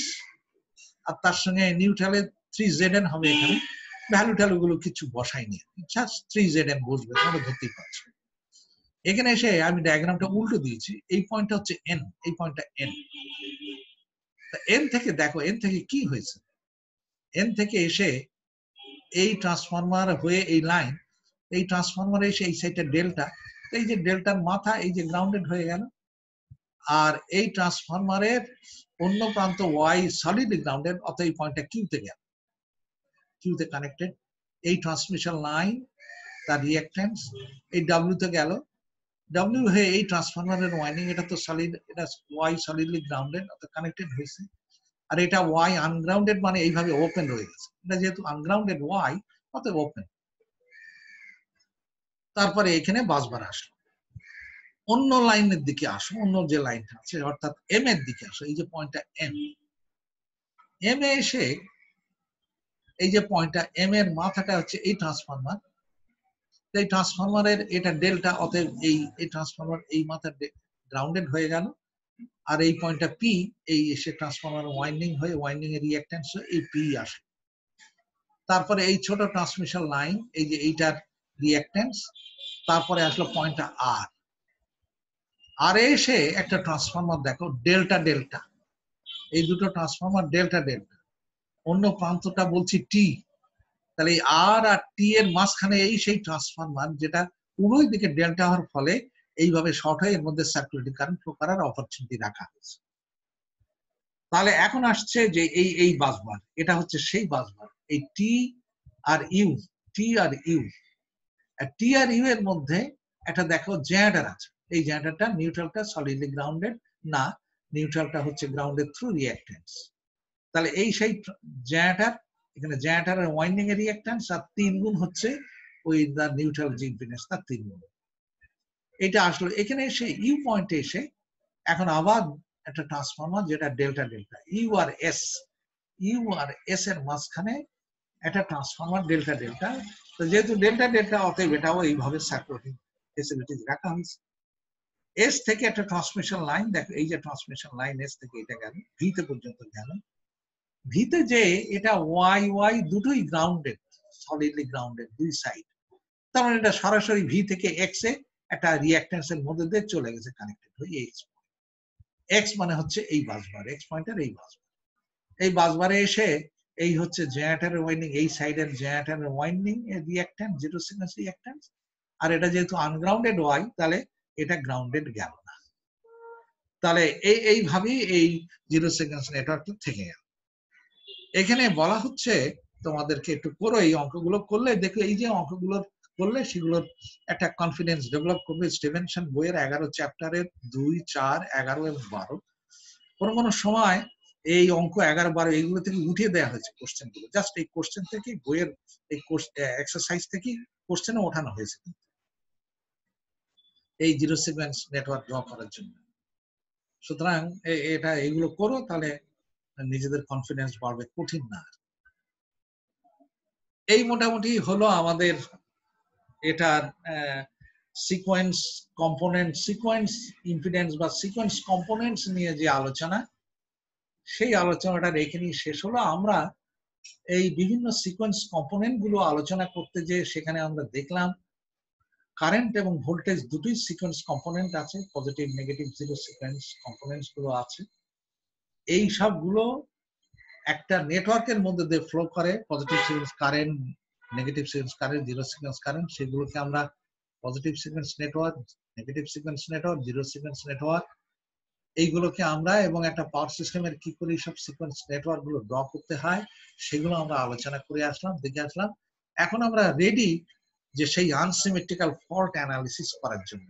আর তার সঙ্গে নিউট্রালের 3Zn হবে, এখানে ভ্যালু ট্যালু গুলো কিছু বসাইনি, জাস্ট 3Zn বসবে, তোমরা ধরতেই পারছো। এখানে এসে আমি ডায়াগ্রামটা উল্টো দিয়েছি, এই পয়েন্টটা হচ্ছে এন, এই পয়েন্টটা এন। এন থেকে দেখো, এন থেকে কি হয়েছে, এন থেকে এসে এই ট্রান্সফরমার হয়ে এই লাইন, এই ট্রান্সফরমারে এসে এই সাইডটা ডেল্টা, এই যে ডেল্টার মাথা এই যে গ্রাউন্ডেড হয়ে গেল, আর এই ট্রান্সফরমারের অন্য প্রান্ত ওয়াই সলিড গ্রাউন্ডেড, অর্থাৎ এই পয়েন্টটা কিউতে গেল, কিউতে কানেক্টেড। এই ট্রান্সমিশন লাইন তার রিঅ্যাকট্যান্স এই ডাব্লিউতে গেল, ডাব্লিউ হয়ে এই ট্রান্সফরমারের ওয়াইন্ডিং, এটা তো সলিড, এটা ওয়াই সলিডলি গ্রাউন্ডেড অর্থাৎ কানেক্টেড হয়েছে, আর এটা ওয়াই আনগ্রাউন্ডেড মানে এইভাবে ওপেন রয়ে গেছে, এটা যেহেতু আনগ্রাউন্ডেড ওয়াই অতএব ওপেন। তারপরে এখানে বাসবার আসলো, অন্য লাইনের দিকে আসো, অন্য যে লাইনটা আছে অর্থাৎ এম এর দিকে আসো, এই যে পয়েন্টটা এম, এম এ এসে এই যে পয়েন্টটা এম এর মাথাটা হচ্ছে এই ট্রান্সফরমার, এই ট্রান্সফরমারের এটা ডেল্টা, অতএব এই ট্রান্সফরমার এই মাথা গ্রাউন্ডেড হয়ে গেল, আর এই পয়েন্টটা পি, এই এসে ট্রান্সফরমার ওয়াইন্ডিং হয়ে ওয়াইন্ডিং এর রিঅ্যাকট্যান্স এই পি আসে। তারপরে এই ছোট ট্রান্সমিশন লাইন, এই যে এইটার রিঅ্যাকট্যান্স, তারপরে আসলো পয়েন্টটা আর, আর এসে একটা ট্রান্সফরমার দেখো ডেল্টা ডেল্টা, এই দুটো ট্রান্সফরমার ডেল্টা ডেল্টা, অন্য প্রান্তটা বলছি টি, তাহলে আর টি এর মাঝখানে এই সেই ট্রান্সফরমার, যেটা উভয় দিকে ডেল্টা হওয়ার ফলে এইভাবে শর্ট হয়ে এর মধ্যে সার্কুলেটিং কারেন্ট ফ্লো করার অপরচুনিটি রাখা হয়েছে। তাহলে এখন আসছে যে এই বাসবার, এটা হচ্ছে সেই বাসবার, এই T R U, T R U, T R U এর মধ্যে একটা দেখো জেনারেটর আছে, এই জেনারেটরটা নিউট্রালটা সলিডলি গ্রাউন্ডেড না, নিউট্রালটা হচ্ছে গ্রাউন্ডেড থ্রু রিঅ্যাকট্যান্স। তাহলে এই সেই জেনারেটর, এখানে জেনারেটরের ওয়াইন্ডিং এর রিঅ্যাকট্যান্স আর 3 গুণ হচ্ছে ওই দা নিউট্রাল যে ইম্পিডেন্স তার 3 গুণ। এটা আসলে এখানে এসে ইউ পয়েন্টে এসে এখন আবার একটা ট্রান্সফরমার যেটা delta delta, U R S এর মাঝখানে একটা ট্রান্সফরমার ডেল্টা ডেল্টা, তো যেহেতু ডেল্টা ডেল্টা অতএব এটাও এইভাবে সার্কুলেটিং ফেসিলিটিস রাখা হয়েছে। এস থেকে একটা ট্রান্সমিশন লাইন দেখো, এই যে ট্রান্সমিশন লাইন এস থেকে এটা গেল ভিতে পর্যন্ত গেল, ভিতে যে এটা ওয়াই ওয়াই দুটোই গ্রাউন্ডেড, সলিডলি গ্রাউন্ডেড দুই সাইড, তার মানে এটা সরাসরি ভি থেকে এক্স এ একটা রিঅ্যাক্ট্যান্স এর মধ্যে দিয়ে চলে গেছে কানেক্টেড হয়ে এক্স এক্স মানে হচ্ছে এই বাসবার এক্স পয়েন্টার এই বাসবারে এসে এই হচ্ছে জেনারেটরের ওয়াইন্ডিং এই সাইডের জেনারেটরের ওয়াইন্ডিং এর রিঅ্যাক্ট্যান্স জিরো সিকোয়েন্স রিঅ্যাক্ট্যান্স আর এটা যেহেতু আনগ্রাউন্ডেড ওয়াই তাহলে এটা গ্রাউন্ডেড গেল না তাহলে এইভাবেই এই জিরো সিকোয়েন্স নেটওয়ার্কটা থেকে গেল এখানে বলা হচ্ছে তোমাদেরকে একটু করো এই অঙ্কগুলো করলে দেখো এই যে অঙ্কগুলো করলে সেগুলোর একটা কনফিডেন্স ডেভেলপ করবে স্টিভেনসন বইয়ের 11 চ্যাপ্টারের 2, 4, 11 এবং 12 কোনো সময় এই অঙ্ক 11, 12 এইগুলো থেকে উঠিয়ে দেওয়া হয়েছে কোশ্চেন গুলো জাস্ট এই কোশ্চেন থেকে বইয়ের এই এক্সারসাইজ থেকে কোশ্চেনে ওঠানো হয়েছে এই জিরো সিকোয়েন্স নেটওয়ার্ক ড্র করার জন্য সুতরাং এটা এগুলো করো তাহলে নিজেদের কনফিডেন্স বাড়বে কঠিন না এই মোটামুটি হলো আমাদের এটার সিকোয়েন্স কম্পোনেন্ট সিকোয়েন্স ইম্পিডেন্স বা সিকোয়েন্স কম্পোনেন্টস নিয়ে যে আলোচনা সেই আলোচনাটা এখানেই শেষ হলো আমরা এই বিভিন্ন সিকোয়েন্স কম্পোনেন্ট গুলো আলোচনা করতে যে সেখানে আমরা দেখলাম কারেন্ট এবং ভোল্টেজ দুটোই সিকোয়েন্স কম্পোনেন্ট আছে positive negative zero sequence components গুলো আছে এই সবগুলো একটা নেটওয়ার্কের মধ্যে দিয়ে ফ্লো করে positive sequence current negative sequence current zero sequence current সেগুলোকে আমরা positive sequence network negative sequence network zero sequence network এইগুলোকে আমরা এবং একটা পাওয়ার সিস্টেমের কি করে সব সিকোয়েন্স নেটওয়ার্ক গুলো ড্র করতে হয় সেগুলো আমরা আলোচনা করে আসলাম দেখে আসলাম এখন আমরা রেডি যে সেই আনসিমেট্রিক্যাল ফল্ট অ্যানালিসিস করার জন্য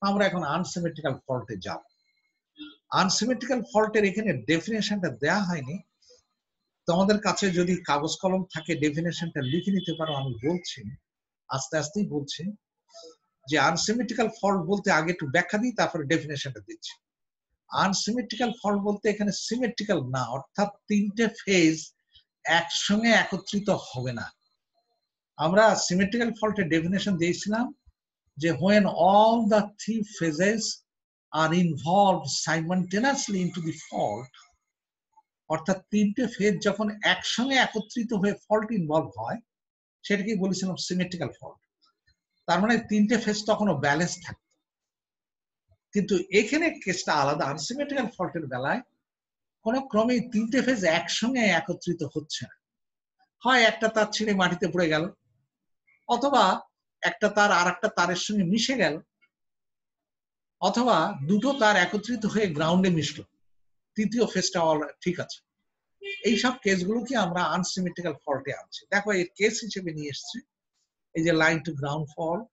আমরা এখন আনসিমেট্রিক্যাল ফল্টে যাব আনসিমেট্রিক্যাল ফল্টের এখানে ডেফিনেশনটা দেয়া হয়নি তোমাদের কাছে যদি কাগজ কলম থাকে ডেফিনেশনটা লিখে নিতে পারো আমি বলছি আস্তে আস্তেই বলছি যে আনসিমেট্রিক্যাল ফল্ট বলতে আগে একটু ব্যাখ্যা দিই তারপরে ডেফিনেশনটা দিচ্ছি আনসিমেট্রিক্যাল ফল্ট বলতে এখানে সিমেট্রিক্যাল না অর্থাৎ তিনটে ফেজ একসঙ্গে একত্রিত হবে না আমরা সিমেট্রিক্যাল ফল্টের ডেফিনেশন দিয়েছিলাম যে when all the three phases are involved simultaneously into the fault অর্থাৎ তিনটে ফেজ যখন একসঙ্গে একত্রিত হয়ে ফল্ট ইনভলভ হয় সেটাকে বলেছিলাম সিমেট্রিক্যাল ফল্ট তার মানে তিনটে ফেজ তখনও ব্যালেন্স থাকে কিন্তু এখানে কেসটা আলাদা আনসিমেট্রিক্যাল ফল্টের বেলায় কোনো ক্রমে তিনটে ফেজ একসঙ্গে একত্রিত হচ্ছে না হয় একটা তার ছিঁড়ে মাটিতে পড়ে গেল অথবা একটা তার আর একটা তারের সঙ্গে মিশে গেল অথবা দুটো তার একত্রিত হয়ে গ্রাউন্ডে মিশলো তৃতীয় ফেজটা ঠিক আছে এইসব কেসগুলোকে আমরা আনসিমেট্রিক্যাল ফল্টে আনছি দেখো এর কেস হিসেবে নিয়ে এসছে এই যে লাইন টু গ্রাউন্ড ফল্ট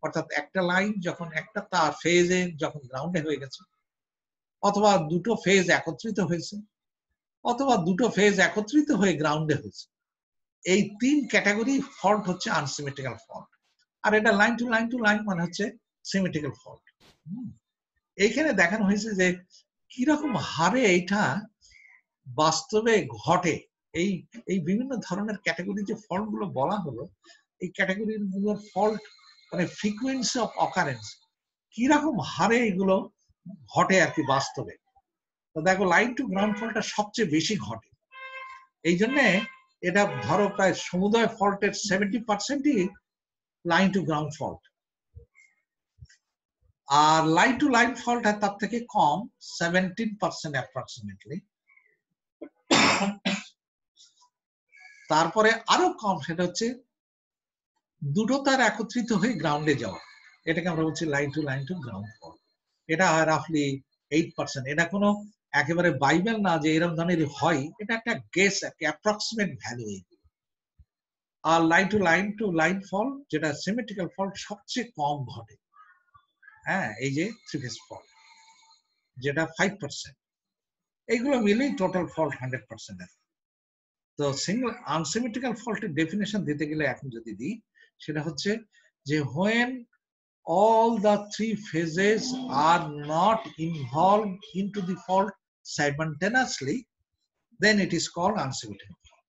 অর্থাৎ একটা লাইন যখন একটা তার ফেজে যখন গ্রাউন্ডে হয়ে গেছে অথবা দুটো ফেজ একত্রিত হয়েছে অথবা দুটো ফেজ একত্রিত হয়ে গ্রাউন্ডে হয়েছে এই তিন ক্যাটাগরি ফল্ট হচ্ছে আনসিমেট্রিক্যাল ফল্ট আর এটা লাইন টু লাইন মানে হচ্ছে সিমেট্রিক্যাল ফল্ট এইখানে দেখানো হয়েছে যে কিরকম হারে এটা বাস্তবে ঘটে এই এই বিভিন্ন ধরনের ক্যাটাগরি যে ফল্ট গুলো বলা হলো এই ক্যাটাগরি গুলোর ফল্ট মানে ফ্রিকোয়েন্সি অফ অকারেন্স কিরকম হারে এগুলো ঘটে আর কি বাস্তবে তো দেখো লাইন টু গ্রাউন্ড ফল্টটা সবচেয়ে বেশি ঘটে এই জন্য এটা ধরো প্রায় সমুদয় ফল্টের 70%ই line to ground fault R line to line fault তার থেকে কম 17% অ্যাপ্রক্সিমেটলি তারপরে আরো কম সেটা হচ্ছে দুটো তার একত্রিত হয়ে গ্রাউন্ডে যাওয়া এটাকে আমরা বলছি লাইন টু গ্রাউন্ড ফল্ট এটা রাফলি 8% এটা কোনো একেবারে বাইবেল না যে এরকম ধরনের হয় এটা একটা গেস একটা approximate value R line to line fault যেটা সিমেট্রিক্যাল ফল্ট সবচেয়ে কম ঘটে হ্যাঁ এই যে থ্রি ফেজ ফল্ট যেটা 5% এইগুলো মিলেই টোটাল ফল্ট 100%। তো সিঙ্গল আনসিমেট্রিক্যাল ফল্টের ডেফিনেশন দিতে গেলে এখন যদি দিই সেটা হচ্ছে যে when all the three phases are not involved into the fault simultaneously then it is called unsymmetrical fault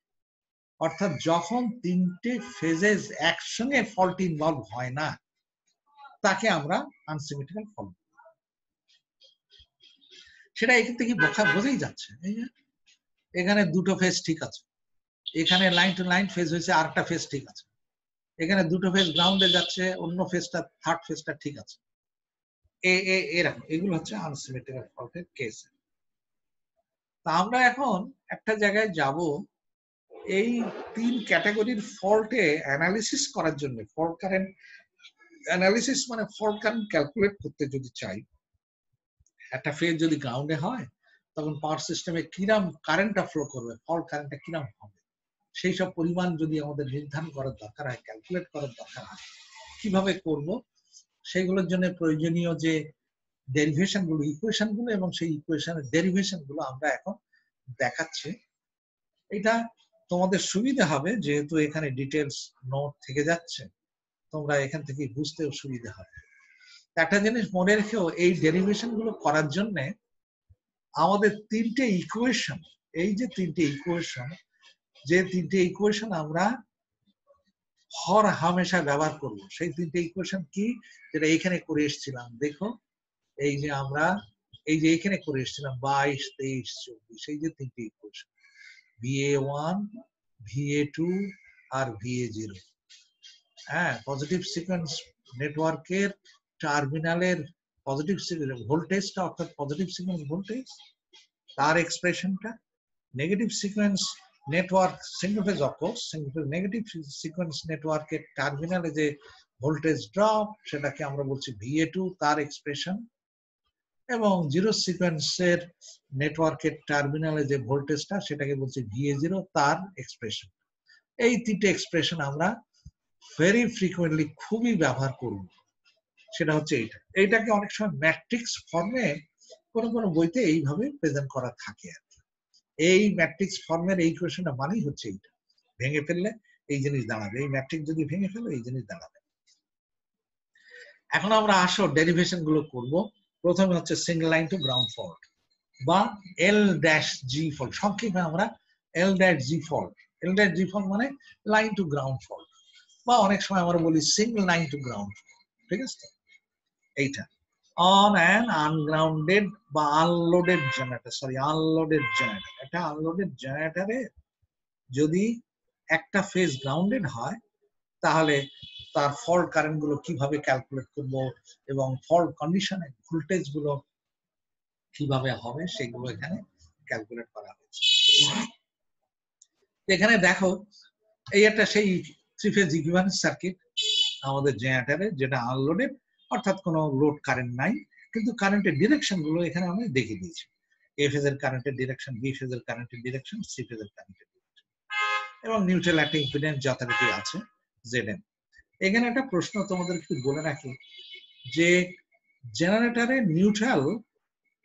অর্থাৎ যখন তিনটে ফেজেস একসঙ্গে ফল্ট ইনভলভ হয় না তাকে আমরা আনসিমেট্রিক্যাল ফল্ট সেটা এখান থেকে বোঝাই যাচ্ছে এখানে দুটো ফেজ ঠিক আছে এখানে লাইন টু লাইন ফেজ হয়েছে আরেকটা ফেজ ঠিক আছে এখানে দুটো ফেজ গ্রাউন্ডে যাচ্ছে, অন্য ফেজটা থার্ড ফেজটা ঠিক আছে। এরকম এগুলো হচ্ছে আনসিমেট্রিক্যাল ফল্টের কেস। তা আমরা এখন একটা জায়গায় যাব, এই 3 ক্যাটাগরির ফল্টে অ্যানালিসিস করার জন্য, ফল্ট কারেন্ট অ্যানালিসিস মানে ফল্ট কারেন্ট ক্যালকুলেট করতে যদি চাই, একটা ফেজ যদি গ্রাউন্ডে হয় তখন পাওয়ার সিস্টেমে কিরম কারেন্টটা ফ্লো করবে, ফল্ট কারেন্টটা কিরম হবে, সেই সব পরিমাণ যদি আমাদের নির্ধারণ করার দরকার হয়, ক্যালকুলেট করার দরকার হয়, কিভাবে করব সেইগুলোর জন্য প্রয়োজনীয় যে ডেরিভেশন গুলো, ইকুয়েশন গুলো এবং সেই ইকুয়েশনের ডেরিভেশন গুলো আমরা এখন দেখাচ্ছি। এটা তোমাদের সুবিধা হবে, যেহেতু এখানে ডিটেলস নোট থেকে যাচ্ছে, তোমরা এখান থেকে বুঝতেও সুবিধা হবে। একটা জিনিস মনে রেখেও, এই ডেরিভেশন গুলো করার জন্য আমাদের 3টে ইকুয়েশন, এই যে 3টে ইকুয়েশন, যে 3টে ইকুয়েশন আমরা হর হামেশা ব্যবহার করব, সেই 3টে ইকুয়েশন কি, যেটা এখানে করে এসেছিলাম। দেখো, এই যে আমরা এই যে এখানে করে এসেছিলাম 22, 23, 24, এই যে 3টে ইকুয়েশন, VA1, VA2 আর VA0। হ্যাঁ, পজিটিভ সিকোয়েন্স নেটওয়ার্কের টার্মিনালের পজিটিভ ভোল্টেজটা, অর্থাৎ পজিটিভ সিকোয়েন্স ভোল্টেজ, তার এক্সপ্রেশনটা, negative sequence network single phase, of course single phase negative sequence নেটওয়ার্কের টার্মিনালে যে ভোল্টেজ ড্রপ, সেটাকে আমরা বলছি VA2, তার এক্সপ্রেশন, এবং জিরো সিকোয়েন্সের নেটওয়ার্কের টার্মিনালে যে ভোল্টেজটা, সেটাকে বলছি VA0, তার এক্সপ্রেশন। এই 3টে এক্সপ্রেশন আমরা ভেরি ফ্রিকুয়েন্টলি খুবই ব্যবহার করব। সেটা হচ্ছে এইটাকে অনেক সময় ম্যাট্রিক্স ফর্মে কোন কোন বইতে এইভাবে প্রেজেন্ট করা থাকে আর কি। এই ম্যাট্রিক্স ফর্মের এই কোয়েশনটা মানেই হচ্ছে এইটা, ভেঙে ফেললে এই জিনিস দাঁড়াবে, এই ম্যাট্রিক্স যদি ভেঙে ফেলো এই জিনিস দাঁড়াবে। এখন আমরা আসো ডেরিভেশন গুলো করব। প্রথমে হচ্ছে single line to ground fault বা L-G ফল্ট, সংক্ষেপে আমরা L-G ফল্ট। L-G ফল্ট মানে লাইন টু গ্রাউন্ড ফল্ট, বা অনেক সময় আমরা বলি সিঙ্গেল লাইন টু গ্রাউন্ড। ঠিক আছে, এইটা অন অ্যান আনগ্রাউন্ডেড বা আনলোডেড জেনারেটর, আনলোডেড জেনারেটর। এটা আনলোডেড জেনারেটরে যদি একটা ফেজ গ্রাউন্ডেড হয়, তাহলে তার ফল্ট কারেন্ট গুলো কিভাবে ক্যালকুলেট করব এবং ফল্ট কন্ডিশনে ভোল্টেজ গুলো কিভাবে হবে, সেগুলো এখানে ক্যালকুলেট করা হয়েছে। এখানে দেখো, এই একটা সেই 3 ফেজ ইকুইভ্যালেন্ট সার্কিট আমাদের জেনারেটরে, যেটা আনলোডেড, অর্থাৎ কোনো লোড কারেন্ট নাই, কিন্তু কারেন্টের ডিরেকশন গুলো এখানে আমি দেখিয়ে দিয়েছি। A ফেজের কারেন্টের ডিরেকশন, B ফেজের কারেন্টের ডিরেকশন, C ফেজের কারেন্টের ডিরেকশন, এবং নিউট্রাল একটা ইম্পিডেন্স যথারীতি আছে ZN। এখানে একটা প্রশ্ন তোমাদের একটু বলে রাখি, যে জেনারেটরে নিউট্রাল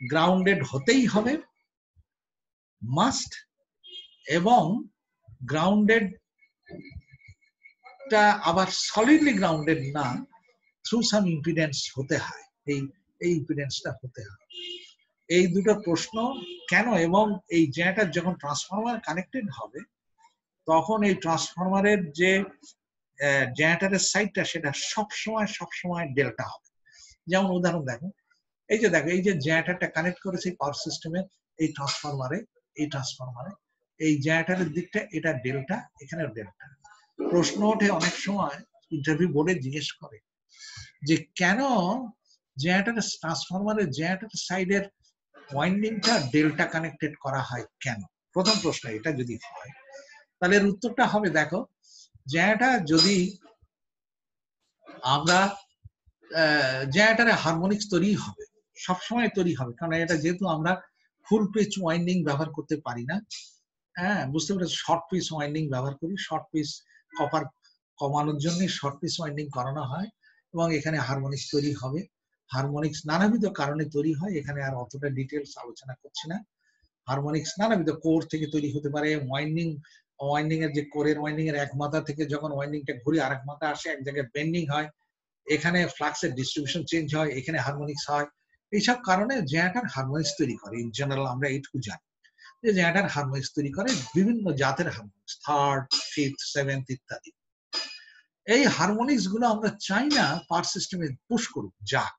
গ্রাউন্ডেড হতেই হবে, মাস্ট, এবং গ্রাউন্ডেড টা আবার সলিডলি গ্রাউন্ডেড না, থ্রু সাম ইম্পিডেন্স হতে হয়, এই ইম্পিডেন্সটা হতে হয়। এই দুটো প্রশ্ন কেন, এবং এই জেনারেটর যখন ট্রান্সফরমার কানেক্টেড হবে, তখন এই ট্রান্সফরমারের যে জেনারেটরের সাইডটা, সেটা সবসময় ডেল্টা হবে। যেমন উদাহরণ দেখো, এই যে জেনারেটরটা কানেক্ট করেছে পাওয়ার সিস্টেমের এই ট্রান্সফরমারে, এই জেনারেটরের দিকটা এটা ডেল্টা, এখানে ডেল্টা। প্রশ্ন ওঠে অনেক সময়, ইন্টারভিউ বোর্ডে জিজ্ঞেস করে যে কেন জেনারেটরের ট্রান্সফরমারের জেনারেটরের সাইডের ওয়াইন্ডিংটা ডেল্টা কানেক্টেড করা হয় কেন। প্রথম প্রশ্ন এটা যদি হয়, তাহলে এর উত্তরটা হবে, দেখো, জেনারেটর যদি আমরা জেনারেটরে হারমোনিক্স তৈরি হবে, সবসময় তৈরি হবে, কারণ এটা যেহেতু আমরা ফুল পিচ ওয়াইন্ডিং ব্যবহার করতে পারি না, হ্যাঁ, বুঝতে পারছি, শর্ট পিচ ওয়াইন্ডিং ব্যবহার করি, শর্ট পিচ কপার কমানোর জন্য শর্ট পিচ ওয়াইন্ডিং করানো হয়, এবং এখানে হারমোনিক্স তৈরি হবে। হারমোনিক্স নানাবিধ কারণে তৈরি হয়, এখানে আর অতটা ডিটেলস আলোচনা করছি না। হারমোনিক্স নানাবিধ কোর থেকে তৈরি হতে পারে, ওয়াইন্ডিং এর যে কোরের ওয়াইন্ডিং এর এক মাথা থেকে যখন ওয়াইন্ডিংটা ঘুরে আরেক মাথা আসে, এক জায়গায় বেন্ডিং হয়, এখানে ফ্লাক্সের ডিস্ট্রিবিউশন চেঞ্জ হয়, এখানে হারমোনিক্স হয়। এইসব কারণে জেনারেটর হারমোনিক্স তৈরি করে। ইন জেনারেল আমরা এইটুকু জানি যে জেনারেটর হারমোনিক্স তৈরি করে, বিভিন্ন জাতের হারমোনিক্স, 3rd, 5th, 7th ইত্যাদি। এই হারমোনিক্স গুলো আমরা চাই না পাওয়ার সিস্টেমে পুশ করুক, যাক।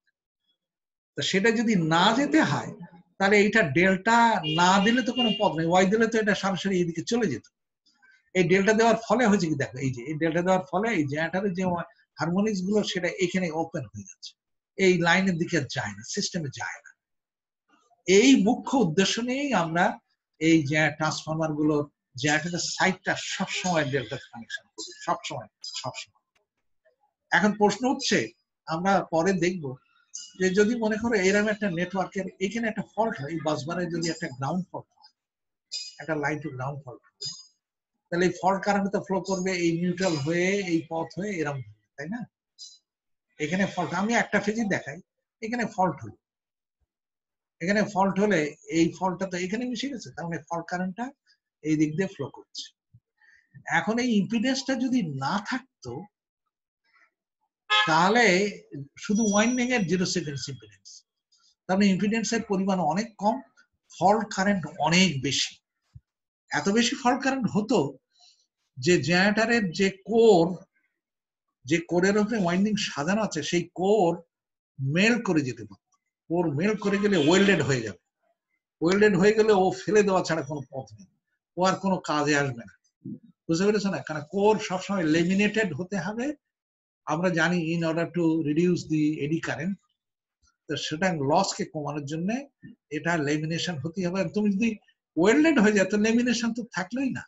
তা সেটা যদি না যেতে হয়, তাহলে এইটা ডেল্টা না দিলে তো কোনো পথ নেই, ওয়াই দিলে তো এটা সরাসরি এইদিকে চলে যেত। এই ডেল্টা দেওয়ার ফলে হয়েছে কি দেখো, এই যে এই ডেল্টা দেওয়ার ফলে এই জেনারেটরের যে হারমোনিক্স গুলো সেটা এখানে ওপেন হয়ে যাচ্ছে, এই লাইনের দিকে যায় না, সিস্টেমে যায় না। এই মুখ্য উদ্দেশ্য নিয়েই আমরা এই যে ট্রান্সফরমার গুলোর জেনারেটরের সাইডটা সবসময় ডেল্টা কানেকশন করি, সবসময়। এখন প্রশ্ন হচ্ছে, আমরা পরে দেখব যে যদি মনে করো এরকম একটা নেটওয়ার্কের এখানে একটা ফল্ট হয়, এই বাসবারে যদি একটা গ্রাউন্ড ফল্ট হয়, একটা লাইন টু গ্রাউন্ড ফল্ট হয়, তাহলে এই ফল্ট কারেন্ট তো ফ্লো করবে এই নিউট্রাল হয়ে এই পথ হয়ে এরকম, তাই না? এখানে ফল্ট, আমি একটা ফেজই দেখাই, এখানে ফল্ট হলো, এখানে ফল্ট হলে এই ফল্টটা তো এখানে মিশে গেছে, তার মানে ফল্ট কারেন্টটা এই দিক দিয়ে ফ্লো করছে। এখন এই ইম্পিডেন্সটা যদি না থাকতো তাহলে শুধু ওয়াইন্ডিং এর 0 সেকেন্ড ইম্পিডেন্স, তার মানে ইম্পিডেন্সের পরিমাণ অনেক কম, ফল্ট কারেন্ট অনেক বেশি। এত বেশি ফল্ট কারেন্ট হতো যে জেনারেটরের যে কোরের উপরে ওয়াইন্ডিং সাজানো আছে সেই কোর মেল করে যেতে পারত। কোর মেল করে গেলে ওয়েল্ডেড হয়ে যাবে, ওয়েল্ডেড হয়ে গেলে ও ফেলে দেওয়া ছাড়া কোনো পথ নেই, ও আর কোনো কাজে আসবে না। বুঝতে পেরেছো না? কারণ কোর সবসময় লেমিনেটেড হতে হবে, আমরা জানি in order to reduce the eddy current, তো সেটা লসকে কমানোর জন্য এটা লেমিনেশন হতে হবে। তুমি যদি ওয়েল্ডেড হয়ে যায় তো লেমিনেশন তো থাকলোই না।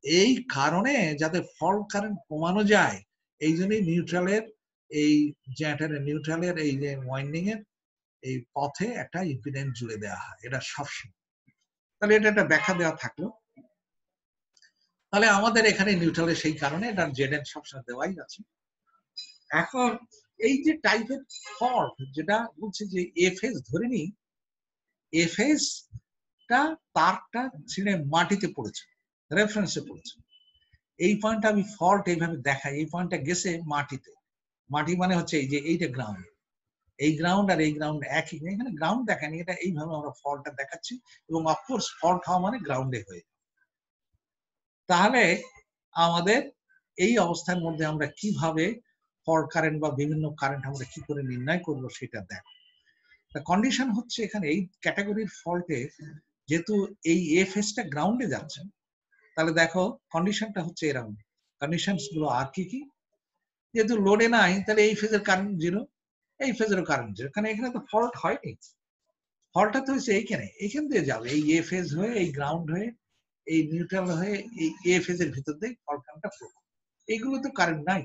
এই কারণে যাতে ফল্ট কারেন্ট কমানো যায়, এই জন্যই নিউট্রালের এই জেনারেটরের নিউট্রালের এই যে ওয়াইন্ডিং এর এই পথে একটা ইম্পিডেন্স জুড়ে দেওয়া হয়, এটা সবসময়। তাহলে এটা একটা ব্যাখ্যা দেওয়া থাকলো। তাহলে আমাদের এখানে নিউট্রালের সেই কারণে এটা জেডএন সবসময় দেওয়াই আছে। এখন এই যে টাইপের ফল্ট যেটা বলছে যে এফএস ধরে নি, এফএসটা তারটা ছিঁড়ে মাটিতে পড়েছে, রেফারেন্সে পড়েছে। এই পয়েন্টটা আমি ফল্ট এইভাবে দেখাই, এই পয়েন্টটা গেছে মাটিতে, মাটি মানে হচ্ছে এই যে এইটা গ্রাউন্ড, এই গ্রাউন্ড আর এই গ্রাউন্ড একই, এখানে গ্রাউন্ড দেখায়নি, এটা এইভাবে আমরা ফল্টটা দেখাচ্ছি, এবং অফকোর্স ফল্ট হওয়া মানে গ্রাউন্ডে হয়ে। তাহলে আমাদের এই অবস্থার মধ্যে আমরা কিভাবে ফল্ট কারেন্ট বা বিভিন্ন কারেন্ট আমরা কি করে নির্ণয় করব সেটা দেখো। কন্ডিশন হচ্ছে এখানে এই ক্যাটাগরির ফল্টে যেহেতু এই এফএসটা গ্রাউন্ডে যাচ্ছে, তাহলে দেখো কন্ডিশনটা হচ্ছে এরকম। কন্ডিশনস গুলো আর কি কি, যেহেতু লোডে নাই তাহলে এই ফেজের কারেন্ট 0, এই ফেজেরও কারেন্ট 0, কারণ এখানে তো ফল্ট হয়নি। ফল্টটা তো হচ্ছে এইখানে, এইখান দিয়ে যাবে এই এ ফেজ হয়ে, এই গ্রাউন্ড হয়ে, এই নিউট্রাল হয়ে, এই এ ফেজের ভিতর দিয়ে ফল্ট কারেন্টটা ফ্লো করবে। এইগুলো তো কারেন্ট নাই,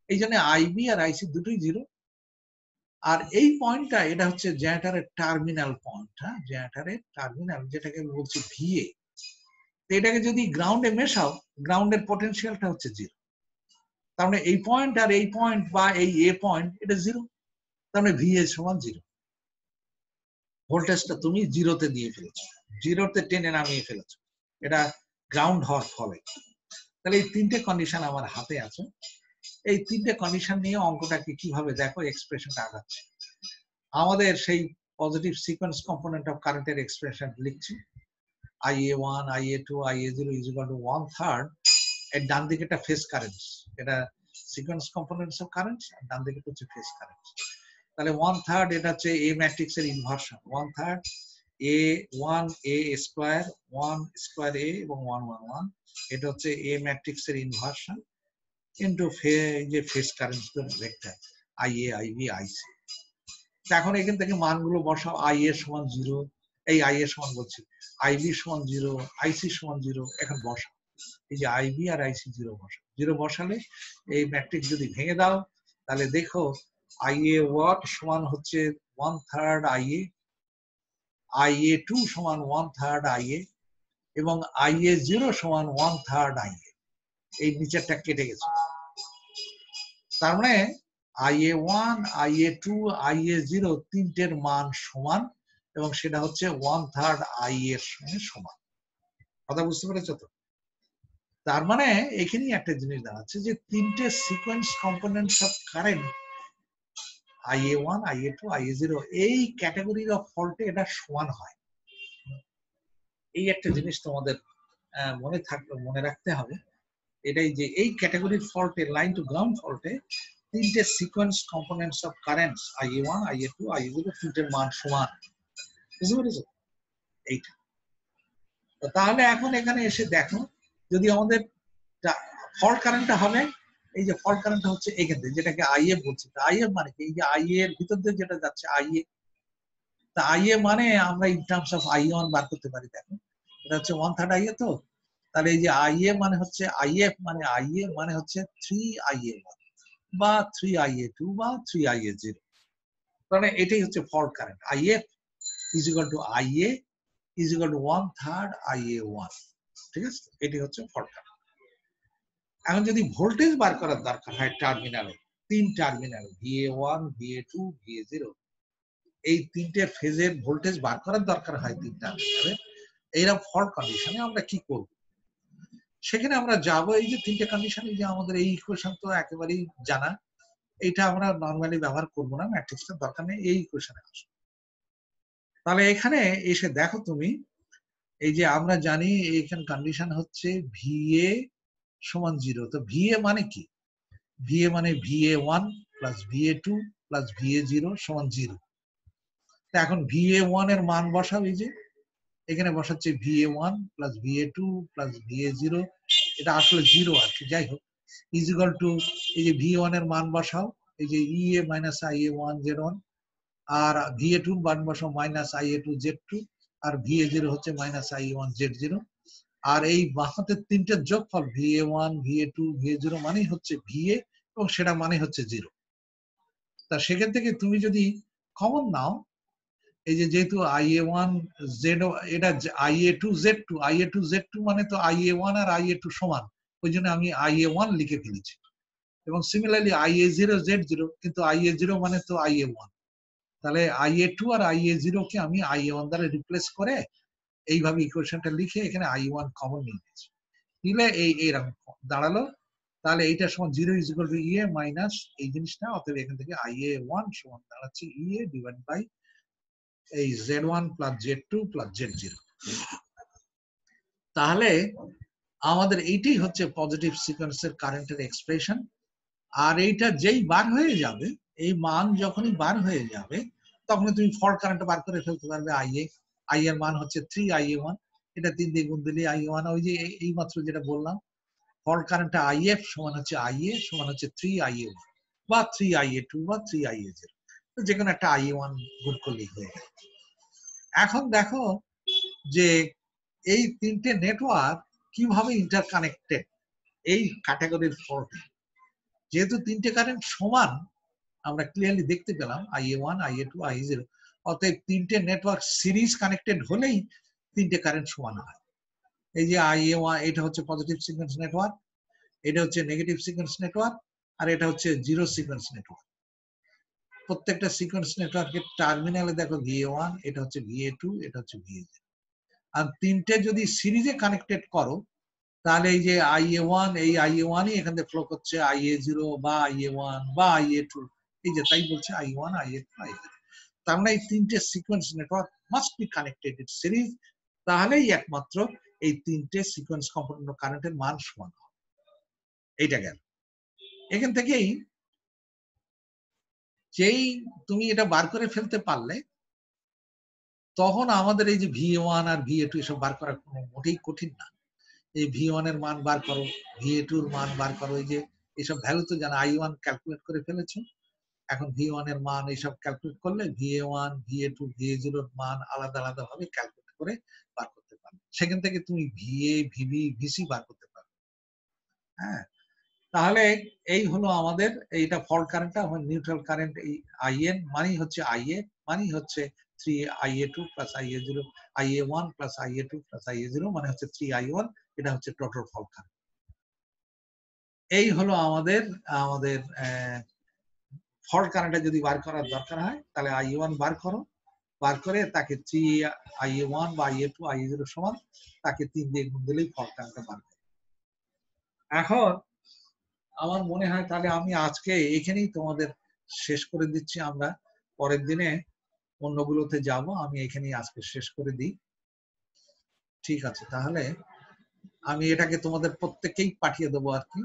এই জন্য আইবি আর আইসি দুটোই 0। আর এই পয়েন্টটা এটা হচ্ছে জেনারেটরের টার্মিনাল পয়েন্ট, হ্যাঁ, জেনারেটরের টার্মিনাল, যেটাকে বলছি ভিএ। এটাকে যদি গ্রাউন্ডে মেশাও, গ্রাউন্ডের পটেনশিয়ালটা হচ্ছে 0। তার মানে এই পয়েন্ট আর এই পয়েন্ট বা এই এ পয়েন্ট এটা 0, তার মানে ভিএ সমান 0। ভোল্টেজটা তুমি 0-তে দিয়ে ফেলেছো, 0-তে টেনে নামিয়ে ফেলেছো, এটা গ্রাউন্ড হওয়ার ফলে। তাহলে এই তিনটে কন্ডিশন আমার হাতে আছে, এই তিনটে কন্ডিশন নিয়ে অঙ্কটাকে কিভাবে দেখো এক্সপ্রেশনটা আগাচ্ছে। আমাদের সেই পজিটিভ সিকোয়েন্স কম্পোনেন্ট অফ কারেন্টের এক্সপ্রেশন লিখছি, IA1 IA2 IA0 is equal to 1/3 এর ডান দিকে একটা ফেজ কারেন্ট, এটা সিকোয়েন্স কম্পোনেন্টস অফ কারেন্ট, আর ডান দিকে হচ্ছে ফেজ কারেন্ট। তাহলে 1/3 এটা হচ্ছে এ ম্যাট্রিক্সের inversion, 1/3 A1 A square 1 square A এবং 1 1 1, এটা হচ্ছে এ ম্যাট্রিক্সের ইনভার্সন ইনটু যে ফেজ কারেন্টস এর ভেক্টর IA IB IC। এখন এখান থেকে মানগুলো বসাও, আই এর সমান 0, এই আই এর সমান বলছি আইবি সমান 0, আইসি সমান 0, এখন বসাও, এই যে আইবি আর আইসি 0 বসাও, 0 বসালে এই ম্যাট্রিক্স যদি ভেঙে দাও তাহলে দেখো আইএ ওয়াট সমান হচ্ছে 1/3 আইএ, IA2 সমান 1/3 আইএ, এবং IA0 সমান 1/3 আইএ। এই নিচেরটা কেটে গেছে, তার মানে IA1 IA2 IA0 তিনটের মান সমান, এবং সেটা হচ্ছে 1/3 আই এর সঙ্গে সমান। কথা বুঝতে পেরেছো তো? তার মানে এখানেই একটা জিনিস দাঁড়াচ্ছে যে তিনটে sequence components of current IA1 IA2 IA0 এই ক্যাটাগরির অফ ফল্টে এটা সমান হয়। এই একটা জিনিস তোমাদের মনে রাখতে হবে, এটাই যে এই ক্যাটাগরির ফল্টে, লাইন টু গ্রাউন্ড ফল্টে তিনটে sequence components of currents IA1 IA2 IA0 তিনটের মান সমান। বুঝতে পেরেছো এইটা? তাহলে এখন এখানে এসে দেখো যদি আমাদের ফল্ট কারেন্টটা হবে, এই যে ফল্ট কারেন্টটা হচ্ছে এখান থেকে, যেটাকে আইএফ বলছি। আইএফ মানে কি? এই যে আইএ এর ভিতর দিয়ে যেটা যাচ্ছে আইএ, তা আইএ মানে আমরা ইন টার্মস অফ আই1 বার করতে পারি। দেখো এটা হচ্ছে 1/3 আইএ, তো তাহলে এই যে আইএ মানে হচ্ছে আইএফ মানে আইএ মানে হচ্ছে 3IA1 বা 3IA2 বা 3IA0। মানে এটাই হচ্ছে fault current. If is equal to IA is equal to 1/3 IA1। ঠিক আছে, এটি হচ্ছে ফল্ট কারেন্ট। এখন যদি ভোল্টেজ বার করার দরকার হয় টার্মিনালে, 3 টার্মিনাল VA1 VA2 VA0, এই তিনটে ফেজের ভোল্টেজ বার করার দরকার হয় 3 টার্মিনালে, এইরকম ফল্ট কন্ডিশনে আমরা কি করব? সেখানে আমরা যাব, এই যে তিনটে কন্ডিশনে, যে আমাদের এই ইকুয়েশন তো একেবারেই জানা, এটা আমরা নরমালি ব্যবহার করব না, ম্যাট্রিক্সের দরকার নেই, এই ইকুয়েশনে আসো। তাহলে এখানে এসে দেখো তুমি, এই যে আমরা জানি এইখানে কন্ডিশন হচ্ছে VA সমান 0। তো VA মানে কি? VA মানে VA1 plus VA2 plus VA0 সমান 0। এখন VA1 এর মান বসাও, এই যে এখানে বসাচ্ছে VA1 plus VA2 plus VA0, এটা আসলে 0 আর কি, যাই হোক, ইজ ইকুয়াল টু এই যে V1 এর মান বসাও, এই যে EA মাইনাস IA1 Z1, আর VA2 এর মান বসাও মাইনাস IA2 Z2, আর VA0 হচ্ছে মাইনাস IA1 Z0, আর এই বাহাতের তিনটের যোগফল VA1 VA2 VA0 মানেই হচ্ছে VA, এবং সেটা মানে হচ্ছে 0। তা সেখান থেকে তুমি যদি কমন নাও, এই যে যেহেতু IA1 Z, এটা IA2 Z2 মানে তো IA1 আর IA2 সমান, ওই জন্য আমি IA1 লিখে ফেলেছি। এবং সিমিলারলি IA0 Z0, কিন্তু IA0 মানে তো IA1, তাহলে IA2 আর IA0 কে আমি IA1 দ্বারা রিপ্লেস করে এইভাবে ইকুয়েশনটা লিখে এখানে I1 কমন নিয়ে নিয়েছি, নিলে এইরকম দাঁড়ালো। তাহলে এইটা সমান 0 is equal to EA minus এই জিনিসটা, অতএব এখান থেকে IA1 সমান দাঁড়াচ্ছে EA ডিভাইড বাই এই Z1 plus Z2 plus Z0। তাহলে আমাদের এইটাই হচ্ছে পজিটিভ সিকোয়েন্সের কারেন্টের এক্সপ্রেশন। আর এইটা যেই বার হয়ে যাবে, এই মান যখনই বার হয়ে যাবে, তখন তুমি ফল্ট কারেন্ট বার করে ফেলতে পারবে। আই এর মান হচ্ছে 3IA1, এটা 3 দিয়ে গুণ দিলে IA1, ওই যে এই মাত্র যেটা বললাম, ফল্ট কারেন্টটা IF সমান হচ্ছে IA সমান হচ্ছে 3IA1 বা 3IA2 বা 3IA0, যে কোনো একটা IA1 গুণ করলেই হয়ে গেল। এখন দেখো যে এই তিনটে নেটওয়ার্ক কিভাবে ইন্টারকানেক্টেড এই ক্যাটাগরির ফল্টে। যেহেতু তিনটে কারেন্ট সমান আমরা ক্লিয়ারলি দেখতে পেলাম, IA1 IA2 IA0, অতএব তিনটে নেটওয়ার্ক সিরিজ কানেক্টেড হলেই তিনটে কারেন্ট সমান হয়। এই যে IA1, এটা হচ্ছে পজিটিভ সিকোয়েন্স নেটওয়ার্ক, এটা হচ্ছে নেগেটিভ সিকোয়েন্স নেটওয়ার্ক, আর এটা হচ্ছে জিরো সিকোয়েন্স নেটওয়ার্ক। প্রত্যেকটা সিকোয়েন্স নেটওয়ার্কের টার্মিনালে দেখো VA1, এটা হচ্ছে VA2, এটা হচ্ছে VA0। আর তিনটে যদি সিরিজে কানেক্টেড করো, তাহলে এই যে IA1, এই IA1ই এখান থেকে ফ্লো করছে IA0 বা IA1 বা IA2, এই যে তাই বলছে I1 IA2 IA0। তার মানে এই তিনটে sequence network must be connected in series, তাহলেই একমাত্র এই তিনটে সিকোয়েন্স কম্পোনেন্ট কারেন্টের মান সমান হবে। এইটা গেল। এখান থেকেই যেই তুমি এটা বার করে ফেলতে পারলে, তখন আমাদের এই যে VA1 আর VA2 এসব বার করা কোনো মোটেই কঠিন না। এই V1 এর মান বার করো, VA2 এর মান বার করো, এই যে এইসব ভ্যালু তো জানো, I1 ক্যালকুলেট করে ফেলেছো, এখন V1 এর মান এইসব ক্যালকুলেট করলে VA1 VA2 VA0 এর মান আলাদা আলাদা ভাবে ক্যালকুলেট করে বার করতে পারবে। সেখান থেকে তুমি VA VB VC বার করতে পারবে। হ্যাঁ, তাহলে এই হলো আমাদের এইটা ফল্ট কারেন্টটা। নিউট্রাল কারেন্ট এই IN মানেই হচ্ছে IA, মানেই হচ্ছে 3IA2 plus IA0, IA1 plus IA2 plus IA0 মানে হচ্ছে 3I1, এটা হচ্ছে টোটাল ফল্ট কারেন্ট। এই হলো আমাদের আমাদের ফল্ট কারেন্টটা যদি বার করার দরকার হয়, তাহলে I1 বার করো, বার করে তাকে 3IA1 বা IA2 IA0 সমান, তাকে 3 দিয়ে গুণ দিলেই ফল্ট কারেন্টটা বার করে। এখন আমার মনে হয় তাহলে আমি আজকে এখানেই তোমাদের শেষ করে দিচ্ছি। আমরা পরের দিনে অন্যগুলোতে যাব, আমি এখানেই আজকে শেষ করে দিই। ঠিক আছে, তাহলে আমি এটাকে তোমাদের প্রত্যেককেই পাঠিয়ে দেবো আর কি।